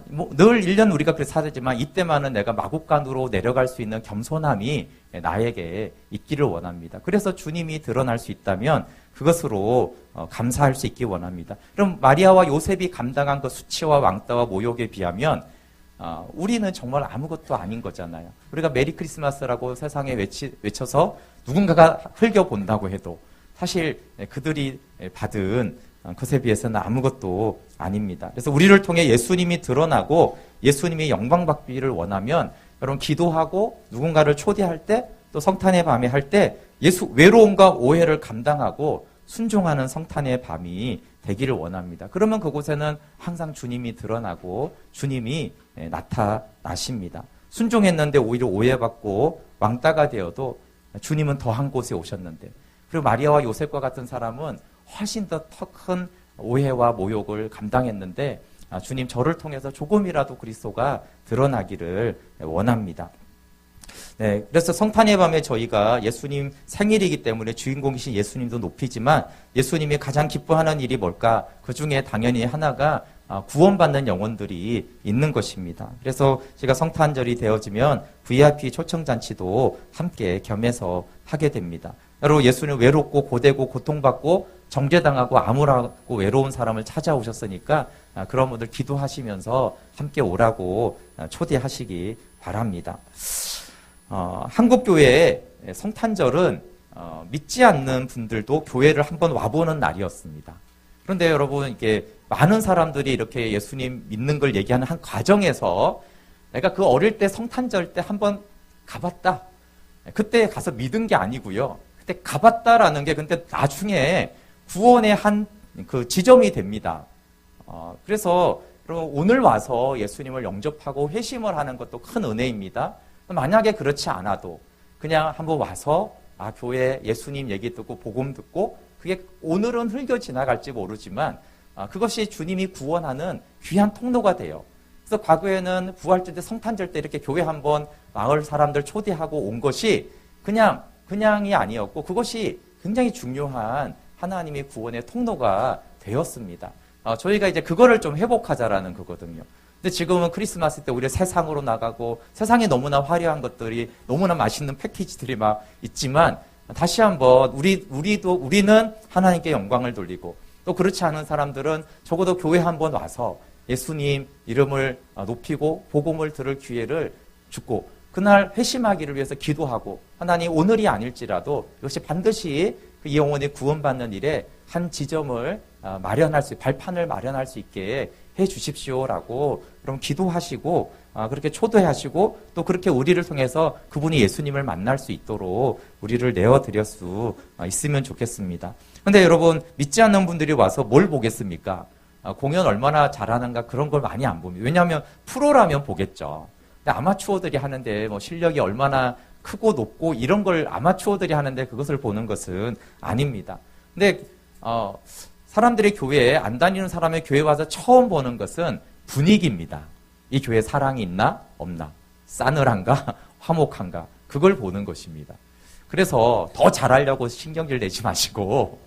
늘 1년 우리가 그렇게 살지만 이때만은 내가 마국간으로 내려갈 수 있는 겸손함이 나에게 있기를 원합니다. 그래서 주님이 드러날 수 있다면 그것으로 감사할 수 있기 원합니다. 그럼 마리아와 요셉이 감당한 그 수치와 왕따와 모욕에 비하면 우리는 정말 아무것도 아닌 거잖아요. 우리가 메리 크리스마스라고 세상에 외쳐서 누군가가 흘겨본다고 해도 사실 그들이 받은 것에 비해서는 아무것도 아닙니다. 그래서 우리를 통해 예수님이 드러나고 예수님이 영광받기를 원하면 여러분 기도하고 누군가를 초대할 때 또 성탄의 밤에 할 때 외로움과 오해를 감당하고 순종하는 성탄의 밤이 되기를 원합니다. 그러면 그곳에는 항상 주님이 드러나고 주님이 나타나십니다. 순종했는데 오히려 오해받고 왕따가 되어도 주님은 더 한 곳에 오셨는데, 그리고 마리아와 요셉과 같은 사람은 훨씬 더 큰 오해와 모욕을 감당했는데 주님 저를 통해서 조금이라도 그리스도가 드러나기를 원합니다. 네, 그래서 성탄의 밤에 저희가 예수님 생일이기 때문에 주인공이신 예수님도 높이지만 예수님이 가장 기뻐하는 일이 뭘까? 그 중에 당연히 하나가 구원받는 영혼들이 있는 것입니다. 그래서 제가 성탄절이 되어지면 VIP 초청잔치도 함께 겸해서 하게 됩니다. 여러분 예수님 외롭고 고되고 고통받고 정죄당하고 암울하고 외로운 사람을 찾아오셨으니까 그런 분들 기도하시면서 함께 오라고 초대하시기 바랍니다. 한국교회의 성탄절은 믿지 않는 분들도 교회를 한번 와보는 날이었습니다. 그런데 여러분 이렇게 많은 사람들이 이렇게 예수님 믿는 걸 얘기하는 한 과정에서 내가 그 어릴 때 성탄절 때 한번 가봤다. 그때 가서 믿은 게 아니고요. 그때 가봤다라는 게 근데 나중에 구원의 한 그 지점이 됩니다. 그래서 여러분 오늘 와서 예수님을 영접하고 회심을 하는 것도 큰 은혜입니다. 만약에 그렇지 않아도 그냥 한번 와서 교회 예수님 얘기 듣고 복음 듣고 그게 오늘은 흘겨 지나갈지 모르지만 그것이 주님이 구원하는 귀한 통로가 돼요. 그래서 과거에는 부활절 때 성탄절 때 이렇게 교회 한번 마을 사람들 초대하고 온 것이 그냥이 아니었고 그것이 굉장히 중요한 하나님의 구원의 통로가 되었습니다. 저희가 이제 그거를 좀 회복하자라는 거거든요. 근데 지금은 크리스마스 때 우리가 세상으로 나가고 세상에 너무나 화려한 것들이 너무나 맛있는 패키지들이 막 있지만 다시 한번 우리는 하나님께 영광을 돌리고 또 그렇지 않은 사람들은 적어도 교회 한번 와서 예수님 이름을 높이고 복음을 들을 기회를 주고 그날 회심하기를 위해서 기도하고 하나님 오늘이 아닐지라도 이것이 반드시 이 영혼이 구원받는 일에 한 지점을 발판을 마련할 수 있게 해 주십시오라고 그럼 기도하시고 그렇게 초대하시고 또 그렇게 우리를 통해서 그분이 예수님을 만날 수 있도록 우리를 내어드릴 수 있으면 좋겠습니다. 그런데 여러분 믿지 않는 분들이 와서 뭘 보겠습니까? 공연 얼마나 잘하는가 그런 걸 많이 안 봅니다. 왜냐하면 프로라면 보겠죠. 근데 아마추어들이 하는데 뭐 실력이 얼마나 크고 높고 이런 걸 아마추어들이 하는데 그것을 보는 것은 아닙니다. 근데 사람들이 교회에 안 다니는 사람의 교회 와서 처음 보는 것은 분위기입니다. 이 교회에 사랑이 있나 없나, 싸늘한가 화목한가, 그걸 보는 것입니다. 그래서 더 잘하려고 신경질 내지 마시고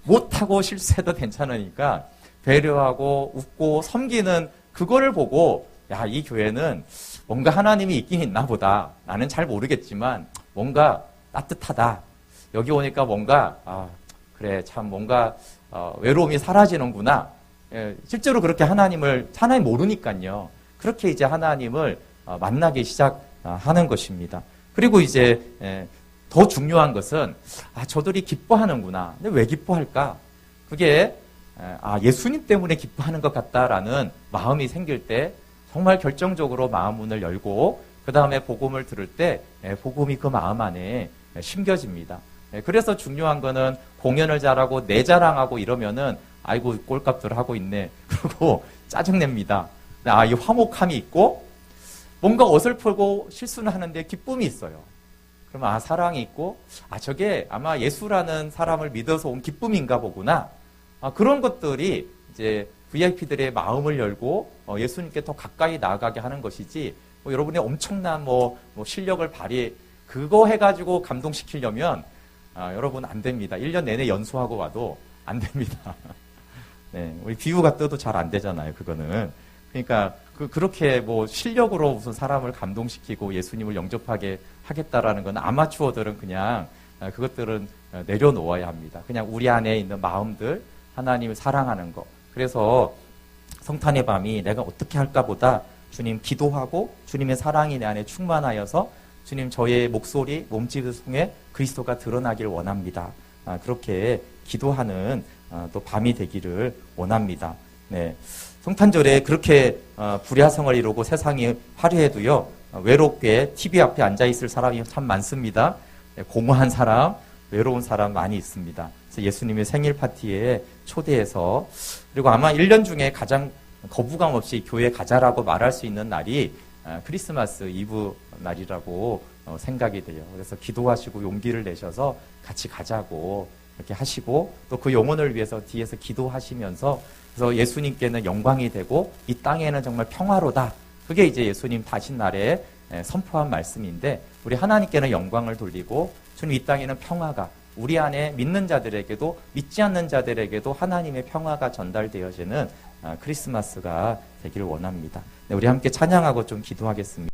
못하고 실수해도 괜찮으니까 배려하고 웃고 섬기는 그거를 보고, 야, 이 교회는 뭔가 하나님이 있긴 있나 보다. 나는 잘 모르겠지만 뭔가 따뜻하다. 여기 오니까 뭔가 그래, 참 뭔가 외로움이 사라지는구나. 실제로 그렇게 하나님 모르니까요. 그렇게 이제 하나님을 만나기 시작하는 것입니다. 그리고 이제 더 중요한 것은 저들이 기뻐하는구나. 근데 왜 기뻐할까? 그게 예수님 때문에 기뻐하는 것 같다라는 마음이 생길 때 정말 결정적으로 마음 문을 열고 그 다음에 복음을 들을 때 복음이 그 마음 안에 심겨집니다. 그래서 중요한 거는 공연을 잘하고 내 자랑하고 이러면은 아이고 꼴값들 하고 있네. 그리고 짜증냅니다. 이 화목함이 있고 뭔가 어설프고 실수는 하는데 기쁨이 있어요. 그러면 사랑이 있고 저게 아마 예수라는 사람을 믿어서 온 기쁨인가 보구나. 그런 것들이 이제 VIP들의 마음을 열고 예수님께 더 가까이 나아가게 하는 것이지, 여러분의 엄청난 실력을 그거 해가지고 감동시키려면 여러분 안 됩니다. 1년 내내 연수하고 와도 안 됩니다. 네, 우리 비유가 떠도 잘 안 되잖아요, 그거는. 그러니까 그렇게 실력으로 무슨 사람을 감동시키고 예수님을 영접하게 하겠다라는 건 아마추어들은 그냥 그것들은 내려놓아야 합니다. 그냥 우리 안에 있는 마음들, 하나님을 사랑하는 거. 그래서 성탄의 밤이 내가 어떻게 할까 보다 주님 기도하고 주님의 사랑이 내 안에 충만하여서 주님 저의 목소리, 몸짓을 통해 그리스도가 드러나길 원합니다. 그렇게 기도하는 또 밤이 되기를 원합니다. 네. 성탄절에 그렇게 불야성을 이루고 세상이 화려해도요, 외롭게 TV 앞에 앉아있을 사람이 참 많습니다. 공허한 사람, 외로운 사람 많이 있습니다. 그래서 예수님의 생일 파티에 초대해서, 그리고 아마 1년 중에 가장 거부감 없이 교회 가자라고 말할 수 있는 날이 크리스마스 이브 날이라고 생각이 돼요. 그래서 기도하시고 용기를 내셔서 같이 가자고 이렇게 하시고, 또 그 영혼을 위해서 뒤에서 기도하시면서, 그래서 예수님께는 영광이 되고 이 땅에는 정말 평화로다. 그게 이제 예수님 다신 날에 선포한 말씀인데, 우리 하나님께는 영광을 돌리고 주님 이 땅에는 평화가 우리 안에 믿는 자들에게도 믿지 않는 자들에게도 하나님의 평화가 전달되어지는 크리스마스가 되기를 원합니다. 네, 우리 함께 찬양하고 좀 기도하겠습니다.